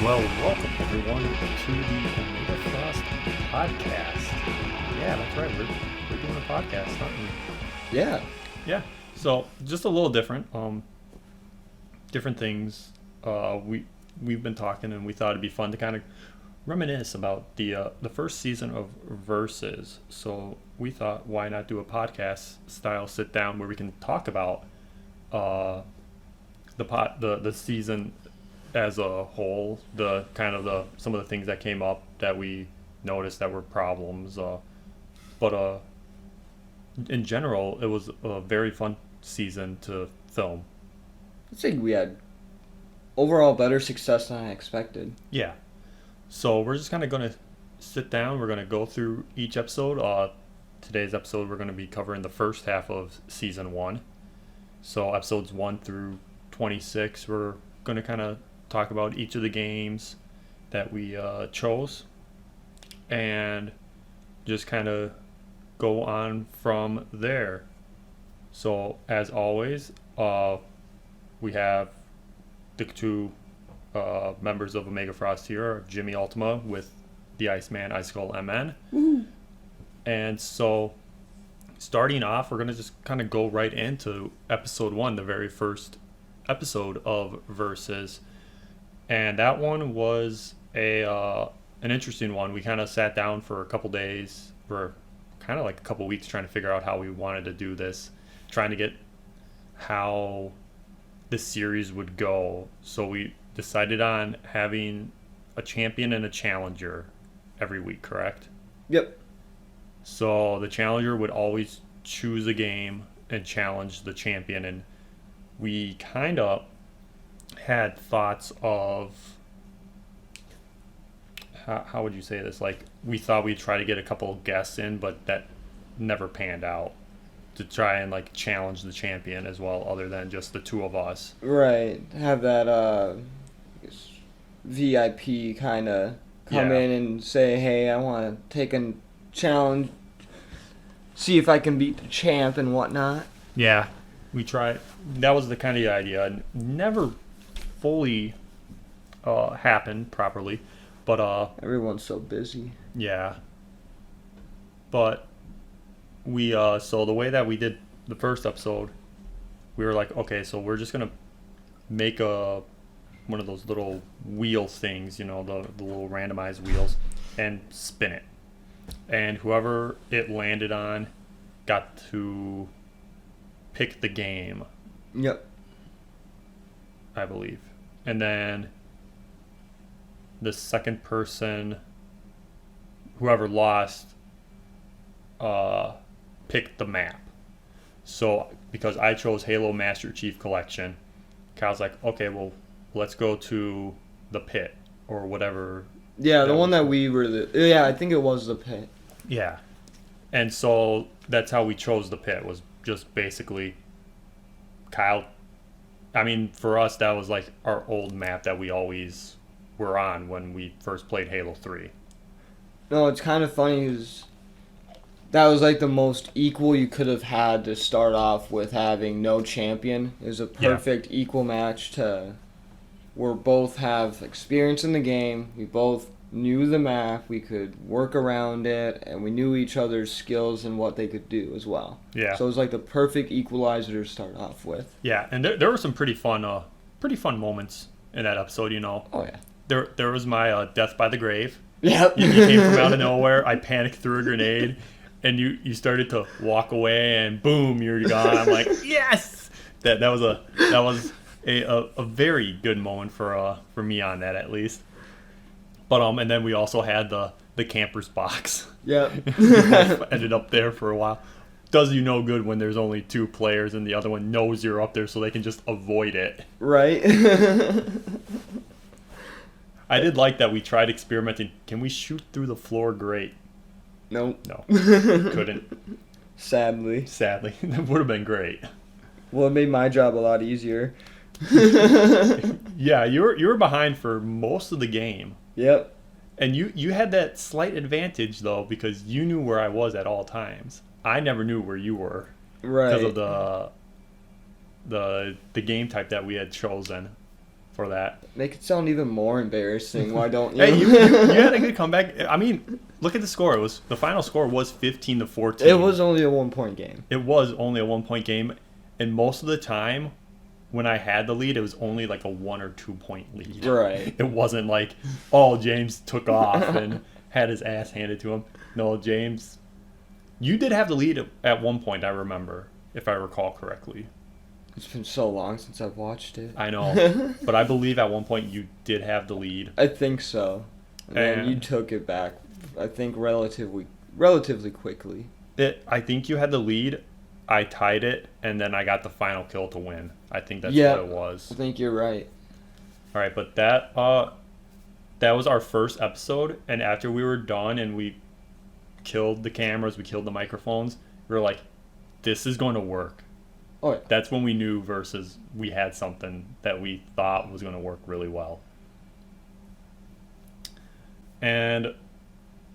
Well, welcome everyone to the Omega Frost podcast. Yeah, that's right. We're doing a podcast, aren't we? Yeah. Yeah. So just a little different. Different things. We've been talking, and we thought it'd be fun to kind of reminisce about the first season of Versus. So we thought, why not do a podcast style sit down where we can talk about the season as a whole, some of the things that came up that we noticed that were problems, but in general it was a very fun season to film. I think we had overall better success than I expected. Yeah, so we're just kind of going to sit down. We're going to go through each episode. Today's episode, we're going to be covering the first half of season 1, so episodes 1 through 26. We're going to kind of talk about each of the games that we chose and just kind of go on from there. So as always, we have the two members of Omega Frost here, JimmyUltima with the Iceman Icicle MN. Woo. And so starting off, we're going to just kind of go right into episode 1, the very first episode of Versus. And that one was an interesting one. We kind of sat down for a couple days, for kind of like a couple weeks, trying to figure out how we wanted to do this, trying to get how the series would go. So we decided on having a champion and a challenger every week, correct? Yep. So the challenger would always choose a game and challenge the champion, and we kind of had thoughts of how would you say this, like we thought we'd try to get a couple of guests in, but that never panned out, to try and like challenge the champion as well, other than just the two of us. Right. Have that I guess VIP kind of come in and say, hey, I want to take a challenge, see if I can beat the champ and whatnot. Yeah, we tried. That was the kind of idea. Never fully happened properly, but everyone's so busy. Yeah, but we so the way that we did the first episode, we were like, okay, so we're just gonna make one of those little wheel things, the little randomized wheels, and spin it, and whoever it landed on got to pick the game. Yep. I believe. And then the second person, whoever lost, picked the map. So because I chose Halo Master Chief Collection, Kyle's like, okay, well, let's go to the pit or whatever. Yeah, the one that we were I think it was the pit. Yeah. And so that's how we chose the pit, was just basically Kyle. I mean, for us, that was like our old map that we always were on when we first played Halo 3. No, it's kind of funny because that was like the most equal you could have had to start off with, having no champion. It was a perfect equal match to where both have experience in the game. We both knew the map. We could work around it, and we knew each other's skills and what they could do as well. Yeah. So it was like the perfect equalizer to start off with. Yeah, and there were some pretty fun moments in that episode. Oh yeah. There was my death by the grave. Yep. You came from out of nowhere. I panicked, threw a grenade, and you started to walk away, and boom, you're gone. I'm like, yes. That was a very good moment for me on that, at least. But and then we also had the camper's box. Yep. Ended up there for a while. Does you no good when there's only 2 players and the other one knows you're up there, so they can just avoid it. Right. I did like that we tried experimenting. Can we shoot through the floor grate? Nope. No. Couldn't. Sadly. That would have been great. Well, it made my job a lot easier. Yeah, you were behind for most of the game. Yep. And you had that slight advantage, though, because you knew where I was at all times. I never knew where you were. Right. Because of the game type that we had chosen. for that. Make it sound even more embarrassing. Why don't you? Hey, you had a good comeback. I mean, look at the score. The final score was 15-14. It was only a 1-point game. It was only a 1-point game, and most of the time, when I had the lead, it was only like a 1 or 2 point lead. Right. It wasn't like, oh, James took off and had his ass handed to him. No, James, you did have the lead at one point, I remember, if I recall correctly. It's been so long since I've watched it. I know, but I believe at one point you did have the lead. I think so. And then you took it back, I think, relatively quickly. I think you had the lead. I tied it, and then I got the final kill to win. I think that's what it was. I think you're right. All right, but that was our first episode, and after we were done and we killed the cameras, we killed the microphones, we were like, this is going to work. Oh, yeah. That's when we knew versus we had something that we thought was going to work really well. And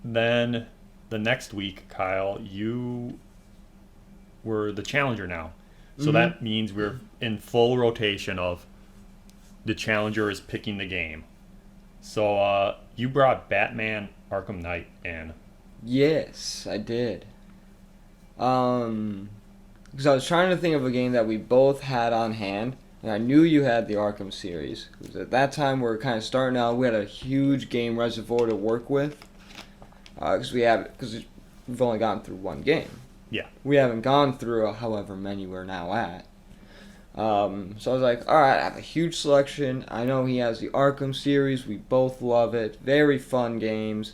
then the next week, Kyle, you were the challenger now. So that means we're in full rotation of the challenger is picking the game. So you brought Batman Arkham Knight in. Yes, I did. Because I was trying to think of a game that we both had on hand, and I knew you had the Arkham series. Because at that time, we were kind of starting out. We had a huge game reservoir to work with. Because we've only gone through one game. Yeah. We haven't gone through however many we're now at. So I was like, alright, I have a huge selection. I know he has the Arkham series. We both love it. Very fun games.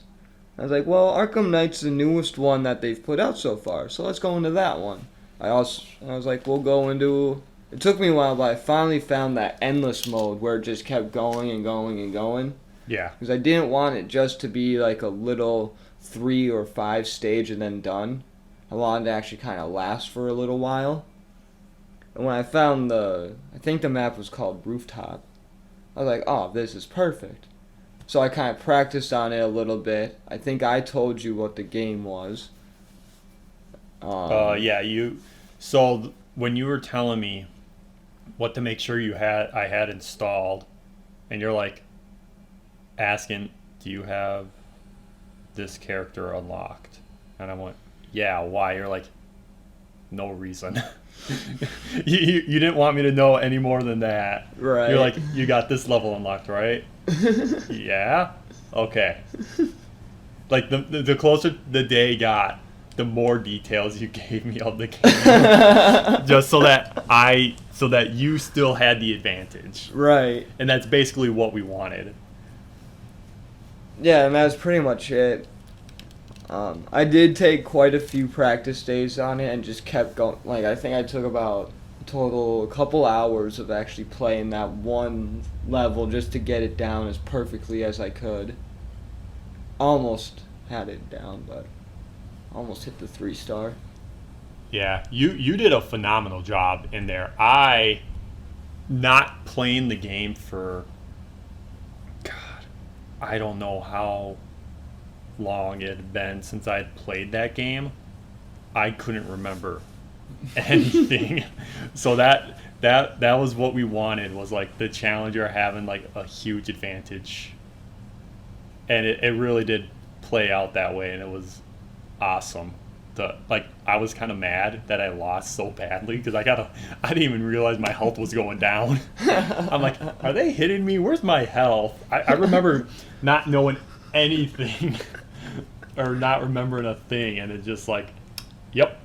I was like, well, Arkham Knight's the newest one that they've put out so far, so let's go into that one. I was like, we'll go into... It took me a while, but I finally found that endless mode where it just kept going and going and going. Yeah. Because I didn't want it just to be like a little 3 or 5 stage and then done. I wanted to actually kind of last for a little while. And when I found I think the map was called Rooftop, I was like, oh, this is perfect. So I kind of practiced on it a little bit. I think I told you what the game was. So when you were telling me what to make sure I had installed, and you're like asking, do you have this character unlocked? And I went, yeah, why? You're like, no reason. you didn't want me to know any more than that. Right. You're like, you got this level unlocked, right? Yeah? Okay. Like, the closer the day got, the more details you gave me of the game. Just so that you still had the advantage. Right. And that's basically what we wanted. Yeah, and that's pretty much it. I did take quite a few practice days on it and just kept going. Like, I think I took about a couple hours of actually playing that one level just to get it down as perfectly as I could. Almost had it down, but almost hit the 3-star. Yeah, you did a phenomenal job in there. I not playing the game for, God, I don't know how long it had been since I had played that game. I couldn't remember anything. So that was what we wanted, was like the challenger having like a huge advantage. And it really did play out that way, and it was awesome. I was kind of mad that I lost so badly because I didn't even realize my health was going down. I'm like, are they hitting me? Where's my health? I remember not knowing anything or not remembering a thing, and it's just like, yep,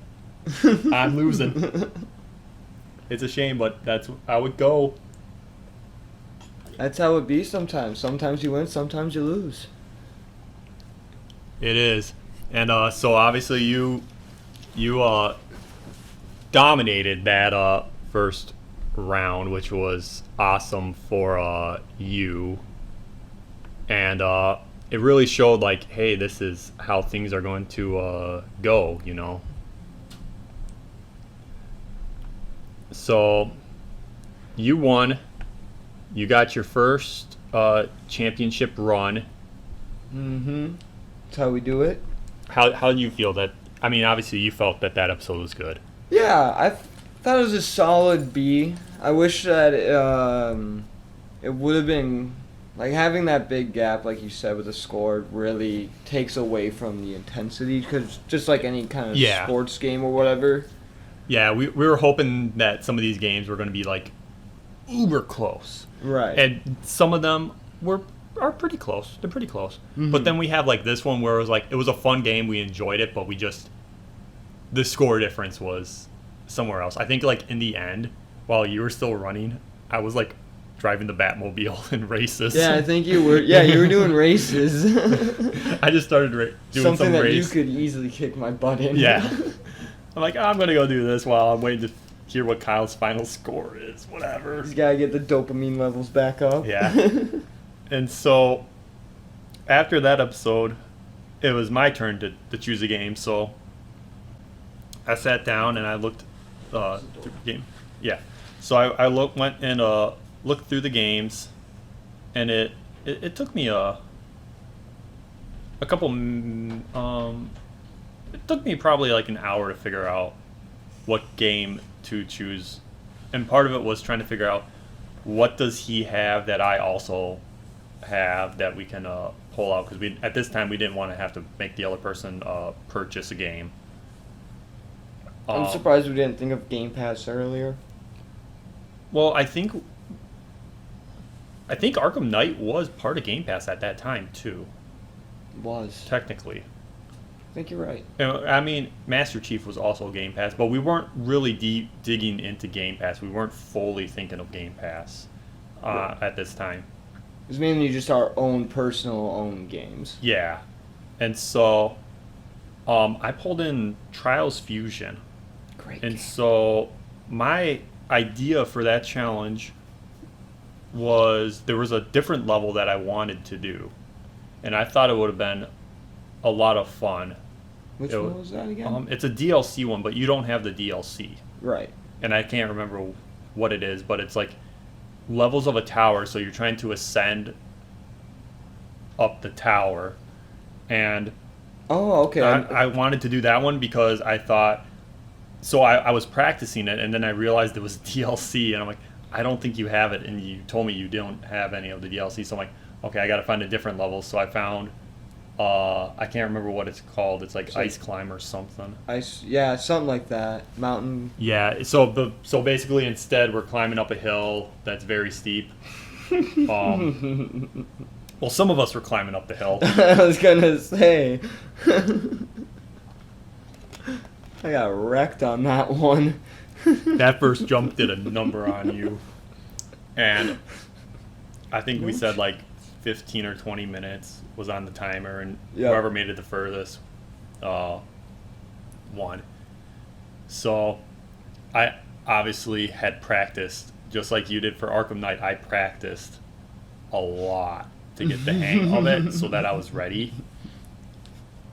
I'm losing. It's a shame, but that's how it go. That's how it be sometimes. Sometimes you win, sometimes you lose. It is. And so obviously you dominated that first round, which was awesome for you. And it really showed, like, hey, this is how things are going to go, you know. So you won. You got your first championship run. Mm-hmm. That's how we do it. How do you feel that? I mean, obviously you felt that episode was good. Yeah, I thought it was a solid B. I wish that it would have been like having that big gap, like you said, with the score really takes away from the intensity because just like any kind of sports game or whatever. Yeah, we were hoping that some of these games were going to be like uber close, right? And some of them are pretty close. They're pretty close. Mm-hmm. But then we have like this one where it was a fun game. We enjoyed it, but the score difference was somewhere else. I think like in the end, while you were still running, I was like driving the Batmobile in races. Yeah, I think you were. Yeah, you were doing races. I just started doing something that race. You could easily kick my butt in. Yeah. I'm like, I'm going to go do this while I'm waiting to hear what Kyle's final score is. Whatever. He's got to get the dopamine levels back up. Yeah. And so after that episode, it was my turn to choose a game. So I sat down and I looked through the game. Yeah. So I went and looked through the games, and it took me a couple. It took me probably like an hour to figure out what game to choose, and part of it was trying to figure out what does he have that I also have that we can pull out, because at this time we didn't want to have to make the other person purchase a game. I'm surprised we didn't think of Game Pass earlier. Well, I think Arkham Knight was part of Game Pass at that time too. Was technically. I think you're right. I mean, Master Chief was also Game Pass, but we weren't really digging into Game Pass. We weren't fully thinking of Game Pass at this time. It was mainly just our own personal games. Yeah, and so I pulled in Trials Fusion. Great. And so my idea for that challenge was there was a different level that I wanted to do, and I thought it would have been a lot of fun. Which one was that again? It's a DLC one, but you don't have the DLC. Right. And I can't remember what it is, but it's like levels of a tower, so you're trying to ascend up the tower. And okay. I wanted to do that one because I thought, so I was practicing it, and then I realized it was DLC, and I'm like, I don't think you have it, and you told me you don't have any of the DLC, so I'm like, okay, I got to find a different level. So I found, I can't remember what it's called. It's like Ice Climb or something. Yeah, something like that. Mountain. Yeah. So basically, instead, we're climbing up a hill that's very steep. Well, some of us were climbing up the hill. I was gonna say. I got wrecked on that one. That first jump did a number on you. And I think we said like 15 or 20 minutes was on the timer, and whoever made it the furthest won. So I obviously had practiced, just like you did for Arkham Knight. I practiced a lot to get the hang of it so that I was ready.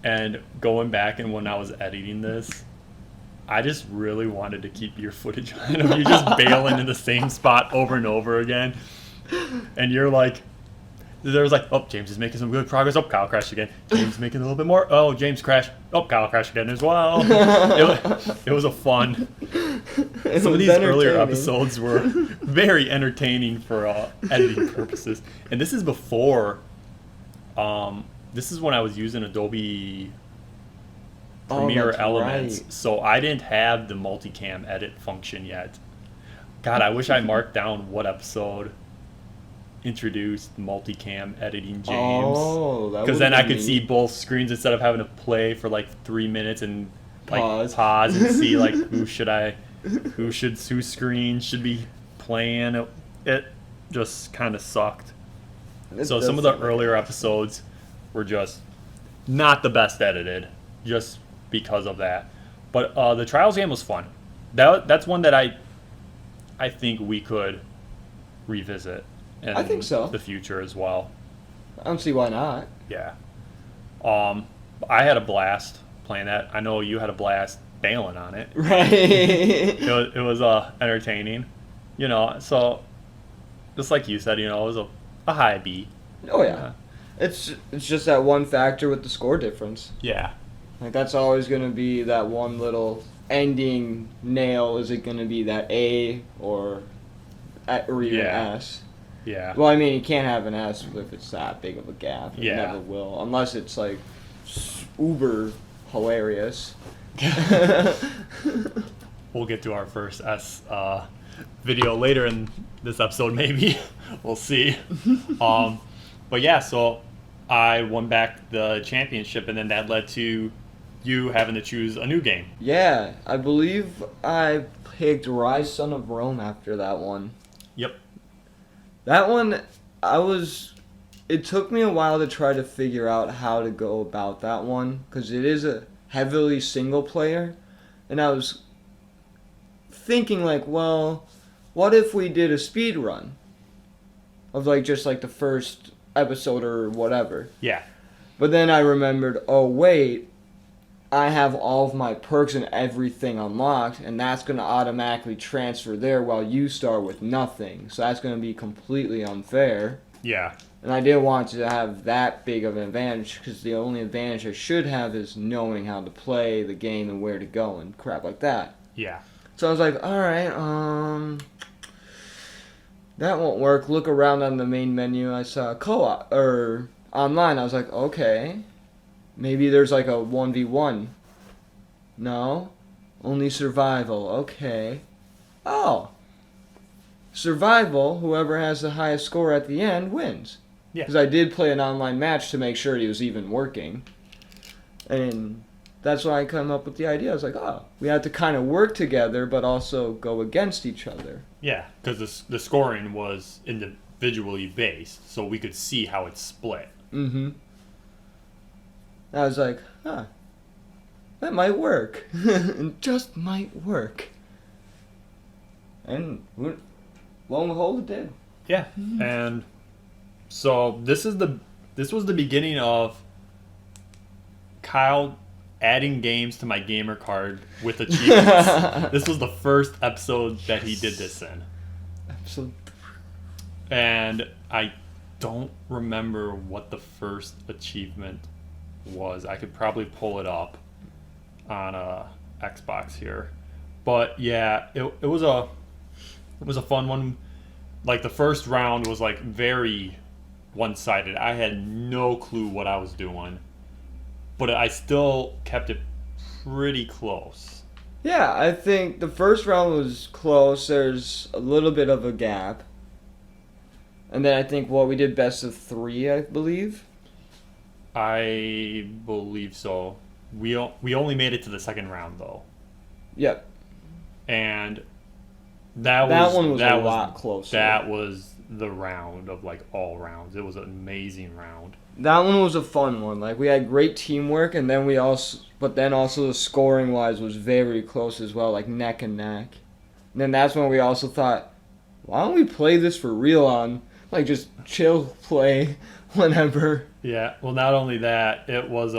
And going back, and when I was editing this, I just really wanted to keep your footage on of you just bailing in the same spot over and over again. And you're like, there was like, oh, James is making some good progress. Oh, Kyle crashed again. James making a little bit more. Oh, James crashed. Oh, Kyle crashed again as well. It was a fun. Some of these earlier episodes were very entertaining for editing purposes. And this is before, this is when I was using Adobe Premiere Elements. Right. So I didn't have the multicam edit function yet. God, I wish I marked down what episode introduced multicam editing, James. Oh, that because then I could see both screens instead of having to play for like 3 minutes and like pause and see like whose screen should be playing. It just kind of sucked. So some of the earlier episodes were just not the best edited, just because of that. But the Trials game was fun. That's one that I think we could revisit. I think so. The future as well. I don't see why not. Yeah. I had a blast playing that. I know you had a blast bailing on it. Right. It was entertaining. So just like you said, it was a high B. Oh yeah. It's just that one factor with the score difference. Yeah. Like that's always going to be that one little ending nail. Is it going to be that A or even S? Yeah. Well, I mean, you can't have an S if it's that big of a gap. It Yeah. never will, unless it's like uber hilarious. We'll get to our first S video later in this episode, maybe. We'll see. But yeah, so I won back the championship, and then that led to you having to choose a new game. Yeah, I believe I picked Rise Son of Rome after that one. Yep. That one, it took me a while to try to figure out how to go about that one, because it is a heavily single player, and I was thinking like, well, what if we did a speed run of like just like the first episode or whatever. Yeah. But then I remembered, oh wait, I have all of my perks and everything unlocked, and that's going to automatically transfer there while you start with nothing. So that's going to be completely unfair. Yeah. And I didn't want to have that big of an advantage, because the only advantage I should have is knowing how to play the game and where to go and crap like that. Yeah. So I was like, alright, that won't work. Look around on the main menu. I saw co-op, or online. I was like, okay, maybe there's like a 1v1. No? Only survival. Okay. Oh. Survival, whoever has the highest score at the end wins. Yeah. Because I did play an online match to make sure he was even working. And that's why I come up with the idea. I was like, oh, we have to kind of work together, but also go against each other. Yeah, because the scoring was individually based, so we could see how it's split. Mm-hmm. I was like, that might work. It just might work. And lo and behold, it did. Yeah, and so this was the beginning of Kyle adding games to my gamer card with achievements. This was the first episode that he did this in. Episode. And I don't remember what the first achievement was. I could probably pull it up on Xbox here. But yeah, it was a fun one. Like the first round was like very one-sided. I had no clue what I was doing, but I still kept it pretty close. Yeah, I think the first round was close. There's a little bit of a gap. And then I think, we did best of 3, I believe. I believe so. We only made it to the second round though. Yep. And that one was a lot closer. That was the round of like all rounds. It was an amazing round. That one was a fun one. Like, we had great teamwork, and then but then also the scoring wise was very close as well, like neck and neck. And then that's when we also thought, why don't we play this for real on, like, just chill play whenever. Yeah. Well, not only that, it was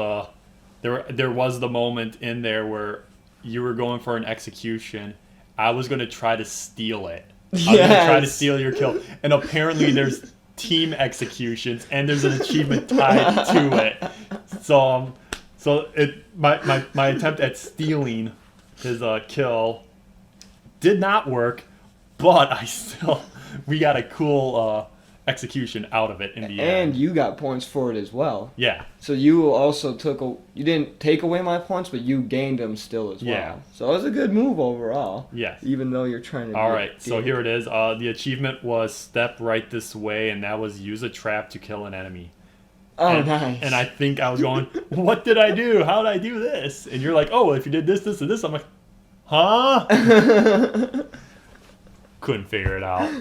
there was the moment in there where you were going for an execution. I was going to try to steal it. I was going to try to steal your kill. And apparently there's team executions, and there's an achievement tied to it. So my attempt at stealing his kill did not work, but we got a cool execution out of it in the end. And you got points for it as well. Yeah. So you also you didn't take away my points, but you gained them still as well. Yeah. So it was a good move overall. Yes. Even though you're trying to. All right. So here it is. The achievement was step right this way, and that was use a trap to kill an enemy. Oh, nice. And I think I was going, what did I do? How did I do this? And you're like, oh, if you did this, this, and this. I'm like, huh? Couldn't figure it out.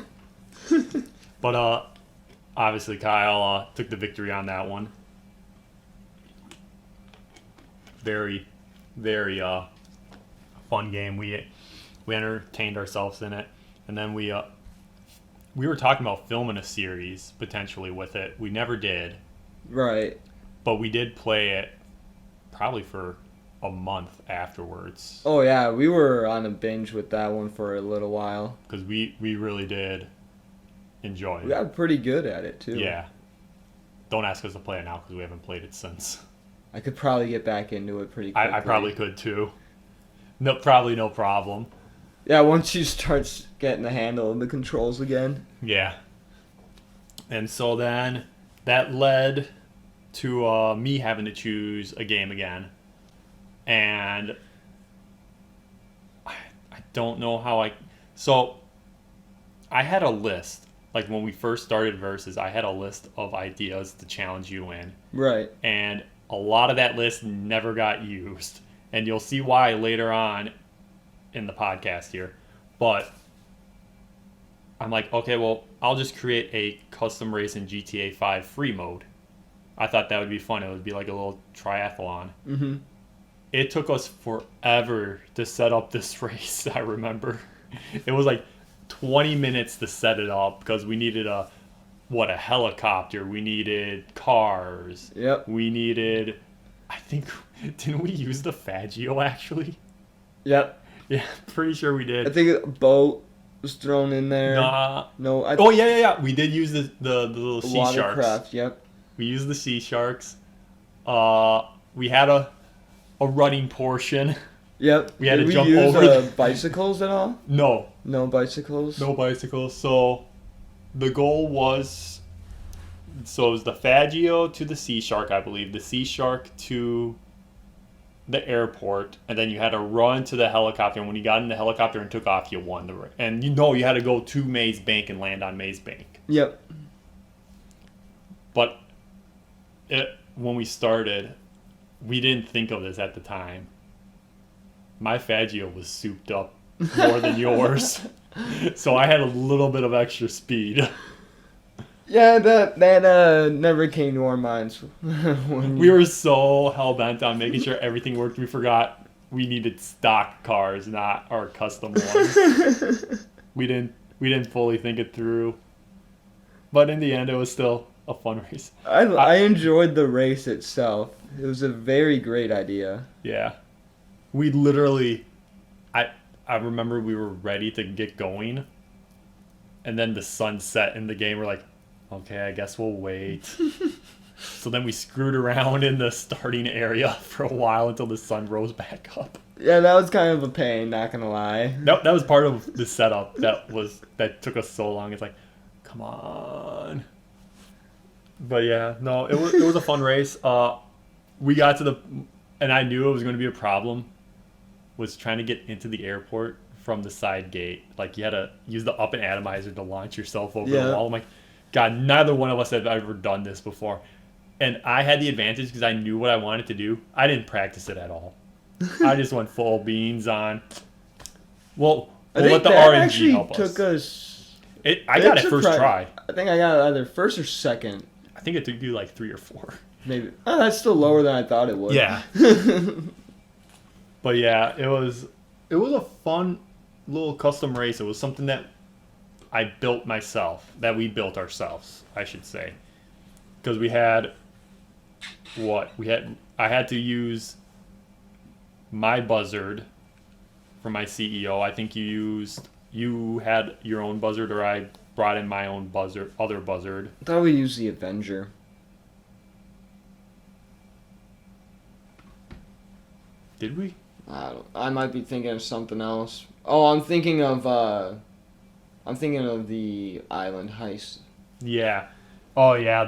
But obviously Kyle took the victory on that one. Very, very fun game. We entertained ourselves in it, and then we were talking about filming a series potentially with it. We never did. Right. But we did play it probably for a month afterwards. Oh yeah, we were on a binge with that one for a little while. Because we really did enjoy it. We got pretty good at it too. Yeah. Don't ask us to play it now because we haven't played it since. I could probably get back into it pretty quickly. I probably could too. No, probably no problem. Yeah, once you start getting the handle of the controls again. Yeah. And so then that led to me having to choose a game again. And I don't know how I... So I had a list. Like when we first started Versus, I had a list of ideas to challenge you in. Right. And a lot of that list never got used. And you'll see why later on in the podcast here. But I'm like, okay, well, I'll just create a custom race in GTA 5 free mode. I thought that would be fun. It would be like a little triathlon. Mm-hmm. It took us forever to set up this race, I remember. It was like 20 minutes to set it up because we needed a helicopter. We needed cars. Yep. We needed, I think, didn't we use the Faggio actually? Yep. Yeah, pretty sure we did. I think a boat was thrown in there. Nah. No. Oh, yeah. We did use the little sea sharks. Watercraft, yep. We used the sea sharks. We had a running portion. Yep. We had Did to jump use, over. Bicycles at all? No. No bicycles? No bicycles. So the goal was, so it was the Faggio to the sea shark, I believe. The sea shark to the airport. And then you had to run to the helicopter. And when you got in the helicopter and took off, you won the race. And you had to go to Maze Bank and land on Maze Bank. Yep. But when we started, we didn't think of this at the time. My Faggio was souped up more than yours. So I had a little bit of extra speed. Yeah, that never came to our minds. We were so hell-bent on making sure everything worked. We forgot we needed stock cars, not our custom ones. We didn't fully think it through. But in the end, it was still a fun race. I enjoyed the race itself. It was a very great idea. Yeah. We literally, I remember we were ready to get going, and then the sun set in the game. We're like, okay, I guess we'll wait. So then we screwed around in the starting area for a while until the sun rose back up. Yeah, that was kind of a pain, not gonna lie. That was part of the setup that took us so long. It's like, come on. But yeah, no, it was a fun race. We got to and I knew it was going to be a problem, was trying to get into the airport from the side gate. Like, you had to use the up and atomizer to launch yourself over the wall. I'm like, God, neither one of us had ever done this before. And I had the advantage because I knew what I wanted to do. I didn't practice it at all. I just went full beans on, we'll let the RNG help us. Took us... I got it first try. I think I got it either first or second. I think it took you like 3 or 4. Maybe. Oh, that's still lower than I thought it would. Yeah. But yeah, it was a fun little custom race. It was something that I built myself, that we built ourselves, I should say. Because we had I had to use my buzzard for my CEO. I think you had your own buzzard, or I brought in my own other buzzard. I thought we used the Avenger. Did we? I might be thinking of something else. Oh, I'm thinking of the island heist. Yeah. Oh yeah,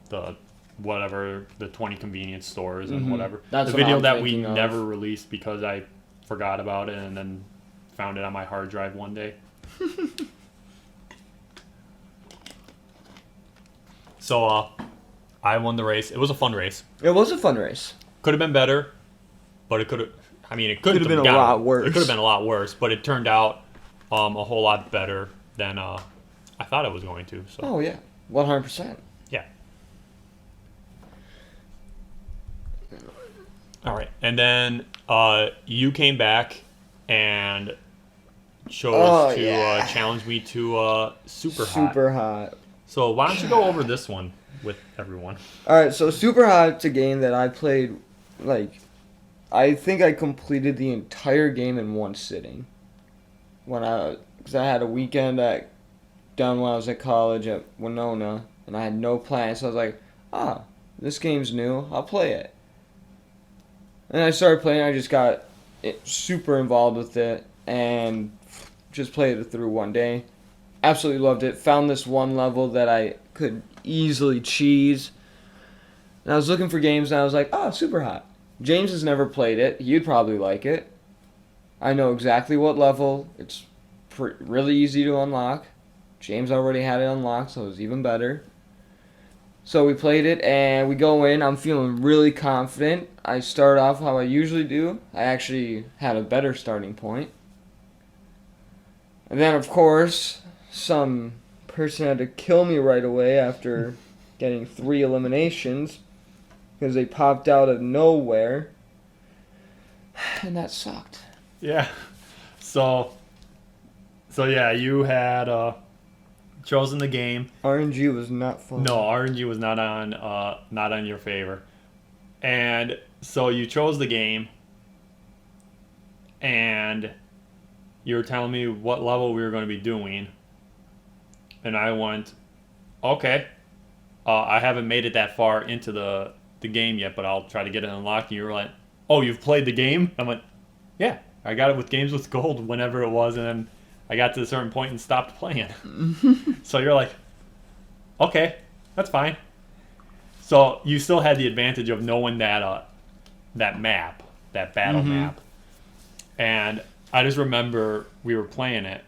the whatever, the 20 convenience stores and whatever. That's the what video I'm that we thinking of. never released because I forgot about it and then found it on my hard drive one day. So I won the race. It was a fun race. It was a fun race. Could have been better, but it could have. I mean, it could have been a lot worse. It could have been a lot worse, but it turned out a whole lot better than I thought it was going to. So. Oh yeah, 100%. Yeah. All right, and then you came back and chose to challenge me to Super Hot. Super Hot. So why don't you go over this one with everyone? All right, so Super Hot's a game that I played, like, I think I completed the entire game in one sitting. Because I had a weekend done when I was at college at Winona, and I had no plans, so I was like, this game's new, I'll play it. And I started playing, I just got super involved with it, and just played it through one day. Absolutely loved it. Found this one level that I could easily cheese. And I was looking for games, and I was like, oh, Super Hot. James has never played it. You'd probably like it. I know exactly what level. It's really easy to unlock. James already had it unlocked, so it was even better. So we played it, and we go in. I'm feeling really confident. I start off how I usually do. I actually had a better starting point. And then, of course, some person had to kill me right away after getting 3 eliminations because they popped out of nowhere. And that sucked. Yeah. So yeah, you had chosen the game. RNG was not fun. No, RNG was not on your favor. And so you chose the game, and you were telling me what level we were going to be doing, and I went, okay. I haven't made it that far into the game yet, but I'll try to get it unlocked. And you were like, oh, you've played the game? I went, yeah, I got it with Games with Gold whenever it was, and then I got to a certain point and stopped playing. So you're like, okay, that's fine. So you still had the advantage of knowing that map, that battle map. And I just remember we were playing it,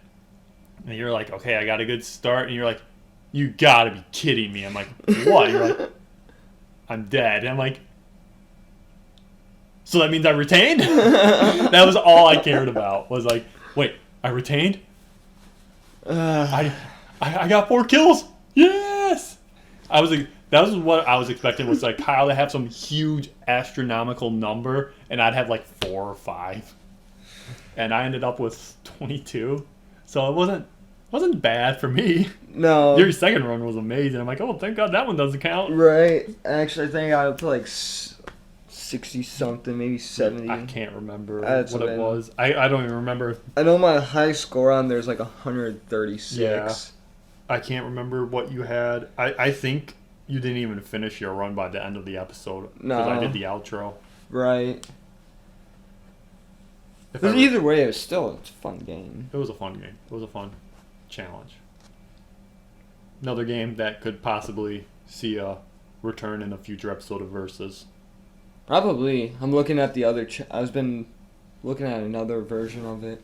and you're like, okay, I got a good start, and you're like, you gotta be kidding me. I'm like, what? You're like, I'm dead. And I'm like, so that means I retained? That was all I cared about. Was like, wait, I retained? I got 4 kills. Yes. That was what I was expecting, was like Kyle to have some huge astronomical number, and I'd have like 4 or 5. And I ended up with 22. So it wasn't bad for me. No. Your second run was amazing. I'm like, oh, thank God that one doesn't count. Right. Actually, I think I got up to like 60-something, maybe 70. I can't remember That's what it was. I don't even remember. I know my high score on there's like 136. Yeah. I can't remember what you had. I think you didn't even finish your run by the end of the episode. No. Because I did the outro. Right. But either way, it's a fun game. It was a fun game. It was a fun challenge. Another game that could possibly see a return in a future episode of Versus. Probably. I'm looking at the other... I've been looking at another version of it.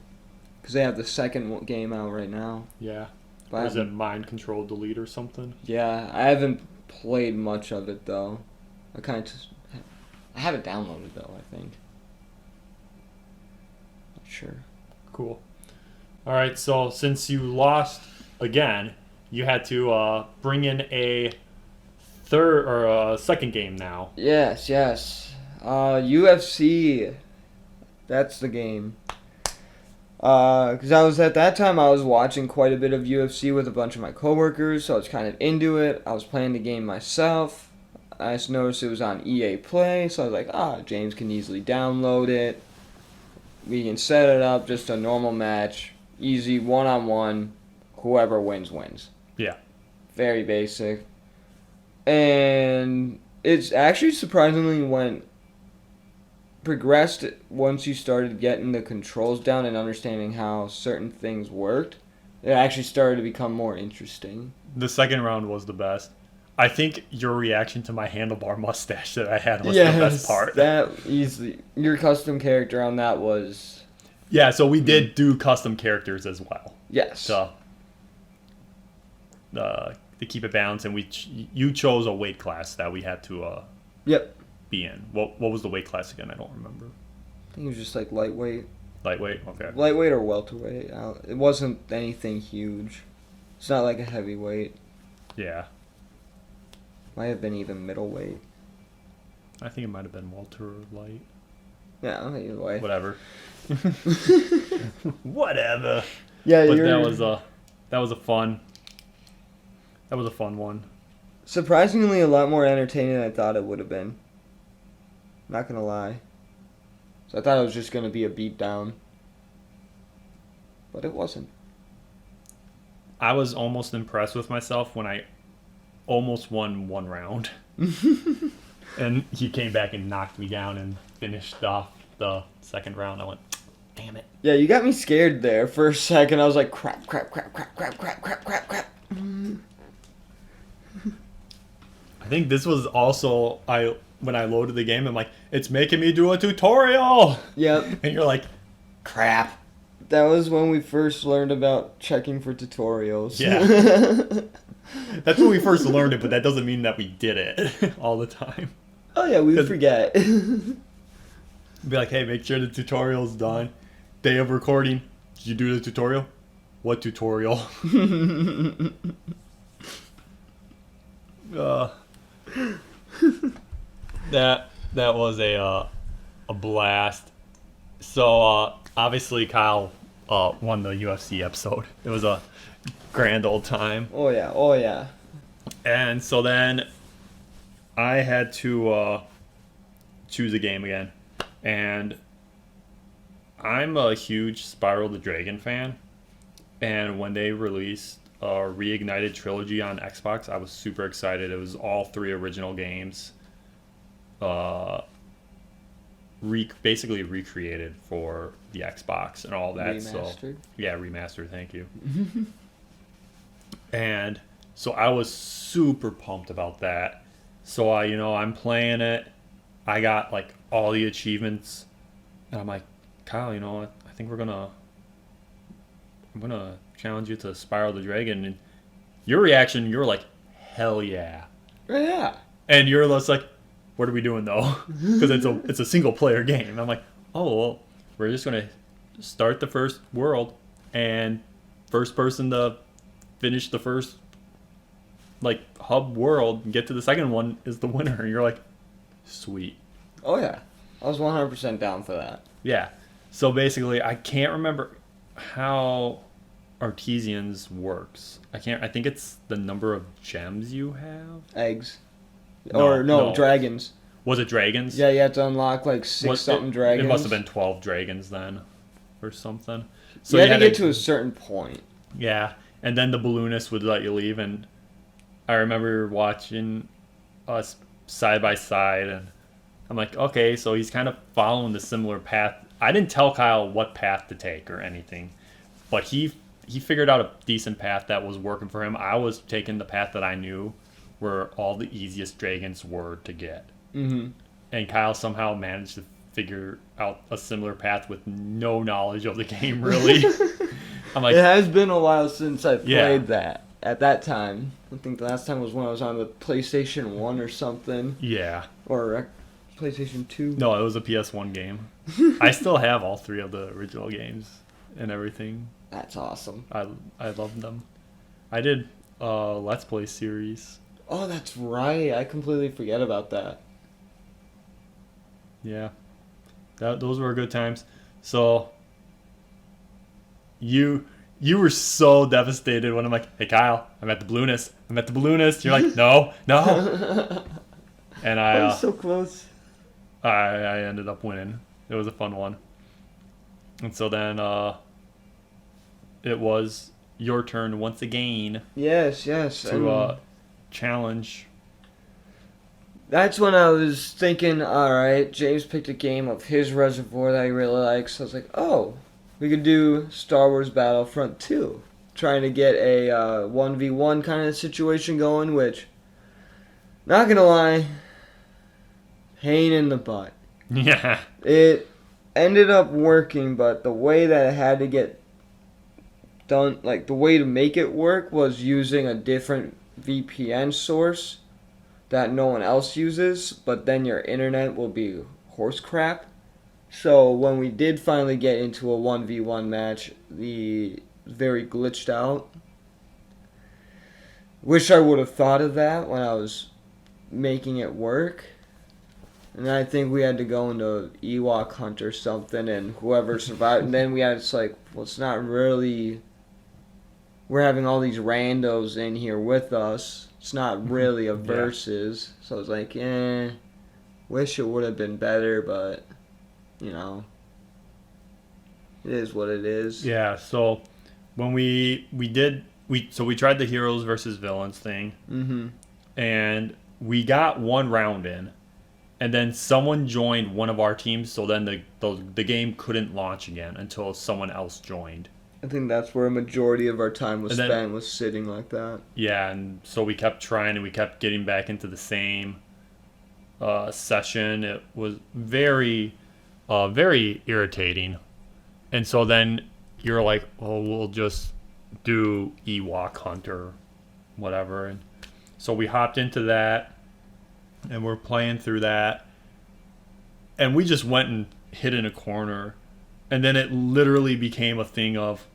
Because they have the second game out right now. Yeah. But Or is it Mind Control Delete or something? Yeah, I haven't played much of it, though. I have it downloaded, though, I think. Not sure. Cool. All right, so since you lost again, you had to bring in a third or a second game now. Yes. UFC. That's the game. Because at that time I was watching quite a bit of UFC with a bunch of my coworkers, so I was kind of into it. I was playing the game myself. I just noticed it was on EA Play, so I was like, James can easily download it. We can set it up, just a normal match, easy, one-on-one, whoever wins, wins. Yeah. Very basic. And it's actually surprisingly progressed once you started getting the controls down and understanding how certain things worked. It actually started to become more interesting. The second round was the best. I think your reaction to my handlebar mustache that I had was the best part. That easily. Your custom character on that was... Yeah, so we did do custom characters as well. Yes. So, to keep it balanced, and you chose a weight class that we had to Yep. be in. What was the weight class again? I don't remember. I think it was just like lightweight. Lightweight? Okay. Lightweight or welterweight. It wasn't anything huge. It's not like a heavyweight. Yeah. Might have been even middleweight. I think it might have been welter or light. Yeah, either way. Whatever. Whatever. Yeah, but that was a fun one. Surprisingly, a lot more entertaining than I thought it would have been. Not gonna lie. So I thought it was just gonna be a beatdown, but it wasn't. I was almost impressed with myself when I almost won one round. And he came back and knocked me down and finished off the second round. I went, damn it. Yeah, you got me scared there for a second. I was like, crap. I think this was also when I loaded the game, I'm like, it's making me do a tutorial. Yep. And you're like, crap. That was when we first learned about checking for tutorials. Yeah. That's when we first learned it, but that doesn't mean that we did it all the time. Oh yeah, we forget. Be like, hey, make sure the tutorial's done. Day of recording. Did you do the tutorial? What tutorial? That was a blast. So obviously Kyle won the UFC episode. It was a grand old time. Oh yeah. And so then I had to choose a game again. And I'm a huge Spyro the Dragon fan. And when they released a Reignited Trilogy on Xbox, I was super excited. It was all 3 original games. Basically recreated for the Xbox and all that. Remastered? So yeah, remastered, thank you. And so I was super pumped about that. So I'm playing it. I got like all the achievements, and I'm like, Kyle, I think I'm gonna challenge you to Spyro the Dragon. And your reaction, you were like, hell yeah. Yeah. And you're just like, what are we doing though? Because it's a single player game. I'm like, oh well, we're just gonna start the first world, and first person to finish the first like hub world and get to the second one is the winner. And you're like, sweet. Oh yeah, I was 100% down for that. Yeah. So basically, I can't remember how Artesians works. I think it's the number of gems you have. Eggs. No. Dragons. Was it dragons? Yeah, you had to unlock like something dragons. It must have been 12 dragons then, or something. So you had to get to a certain point. Yeah, and then the balloonist would let you leave, and I remember watching us side by side, and I'm like, okay, so he's kind of following the similar path. I didn't tell Kyle what path to take or anything, but he figured out a decent path that was working for him. I was taking the path that I knew where all the easiest dragons were to get. Mm-hmm. And Kyle somehow managed to figure out a similar path with no knowledge of the game, really. I'm like, it has been a while since I played that. At that time, I think the last time was when I was on the PlayStation 1 or something. Yeah. Or PlayStation 2. No, it was a PS1 game. I still have all 3 of the original games and everything. That's awesome. I love them. I did a Let's Play series. Oh, that's right. I completely forget about that. Yeah. Those were good times. So you were so devastated when I'm like, hey Kyle, I'm at the balloonist. You're like, no. And I was so close. I ended up winning. It was a fun one. And so then it was your turn once again. Yes. To challenge. That's when I was thinking, alright, James picked a game of his reservoir that he really likes. So I was like, oh, we could do Star Wars Battlefront 2. Trying to get a 1v1 kind of situation going, which, not gonna lie, pain in the butt. Yeah. It ended up working, but the way that it had to get done, like the way to make it work was using a different VPN source that no one else uses, but then your internet will be horse crap. So when we did finally get into a 1v1 match, the very glitched out. Wish I would have thought of that when I was making it work. And I think we had to go into Ewok hunt or something, and whoever survived. And then we had, it's like, well, it's not really, we're having all these randos in here with us. It's not really a versus. Yeah. So I was like, wish it would have been better, but, it is what it is. Yeah, so when we tried the heroes versus villains thing. Mm-hmm. And we got one round in. and then someone joined one of our teams, so then the game couldn't launch again until someone else joined. I think that's where a majority of our time was spent, was sitting like that. Yeah, and so we kept trying, and we kept getting back into the same session. It was very, very irritating. And so then you're like, oh, we'll just do Ewok Hunter, whatever. And so we hopped into that, and we're playing through that. And we just went and hid in a corner. And then it literally became a thing of,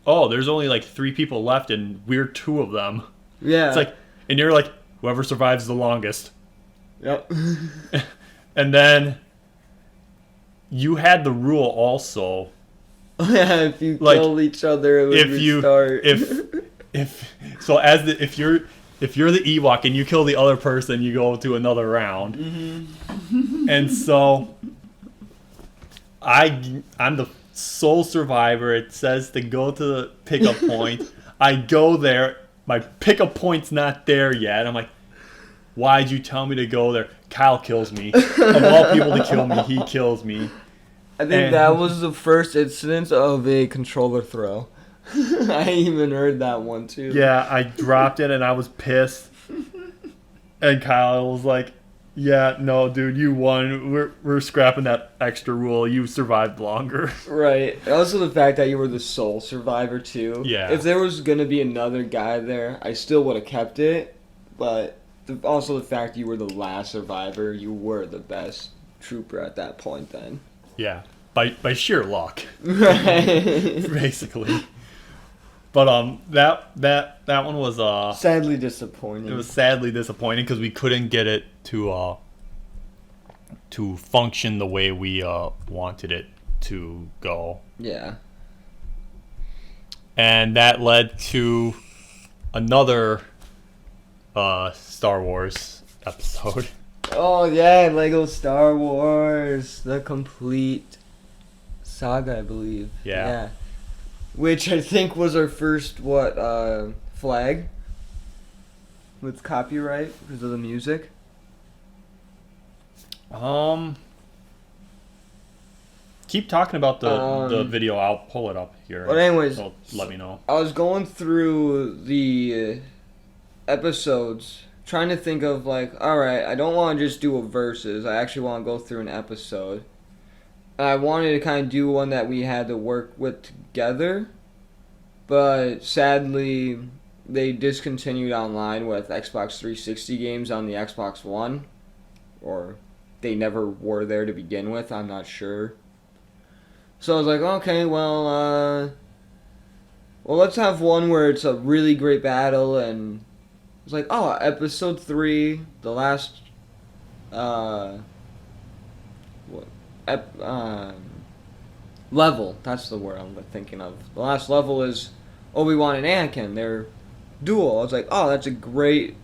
oh, there's only like 3 people left, and we're 2 of them. Yeah. It's like, and you're like, whoever survives the longest. Yep. And then you had the rule also. Yeah, if you kill each other, it would restart. If you're the Ewok and you kill the other person, you go to another round. Mm-hmm. And so I'm the sole survivor. It says to go to the pickup point. I go there. My pickup point's not there yet. I'm like, why'd you tell me to go there? Kyle kills me. Of all people to kill me, he kills me. I think that was the first instance of a controller throw. I even heard that one too. Yeah, I dropped it and I was pissed. And Kyle was like, yeah, no, dude, you won. We're scrapping that extra rule. You survived longer. Right. Also the fact that you were the sole survivor too. Yeah. If there was going to be another guy there, I still would have kept it. But also the fact you were the last survivor, you were the best trooper at that point then. Yeah. By sheer luck. Right. Basically. But that one was sadly disappointing. It was sadly disappointing because we couldn't get it to function the way we wanted it to go. Yeah. And that led to another Star Wars episode. Oh yeah, Lego Star Wars, the complete saga, I believe. Yeah. Which I think was our first flag with copyright because of the music. Keep talking about the video. I'll pull it up here. But anyways, so let me know. I was going through the episodes, trying to think of like, all right, I don't want to just do a versus. I actually want to go through an episode. I wanted to kind of do one that we had to work with together, but sadly, they discontinued online with Xbox 360 games on the Xbox One, or they never were there to begin with. I'm not sure. So I was like, okay, well, let's have one where it's a really great battle, and it was like, oh, episode 3, the last, level. That's the word I'm thinking of. The last level is Obi-Wan and Anakin. They're duel. I was like, oh, that's a great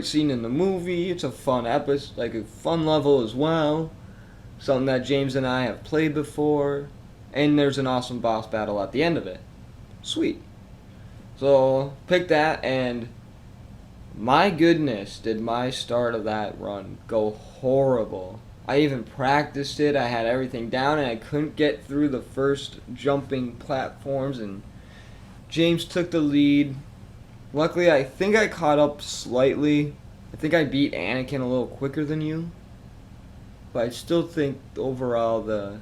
scene in the movie. It's a fun episode, like a fun level as well. Something that James and I have played before. And there's an awesome boss battle at the end of it. Sweet. So, pick that, and my goodness, did my start of that run go horrible. I even practiced it, I had everything down, and I couldn't get through the first jumping platforms, and James took the lead. Luckily, I think I caught up slightly. I think I beat Anakin a little quicker than you. But I still think overall the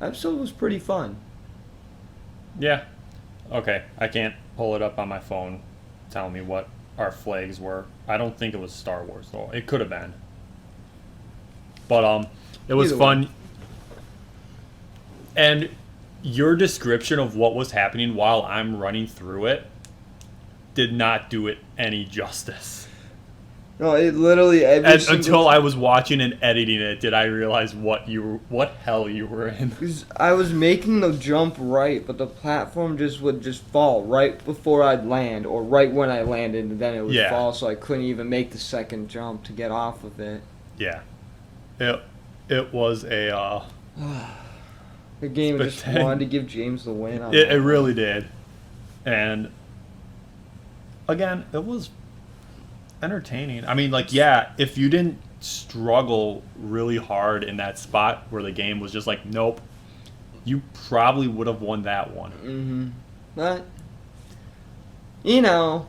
episode was pretty fun. Yeah. Okay. I can't pull it up on my phone telling me what our flags were. I don't think it was Star Wars, though. It could have been. But it was fun. And your description of what was happening while I'm running through it did not do it any justice. No, it literally until I was watching and editing it, did I realize what hell you were in. I was making the jump right, but the platform would just fall right before I'd land, or right when I landed, and then it would fall, so I couldn't even make the second jump to get off of it. Yeah. It was a the game just wanted to give James the win on it really did. And again, it was entertaining. I mean, like, yeah, if you didn't struggle really hard in that spot where the game was just like, nope, you probably would have won that one. Mm-hmm. But, you know,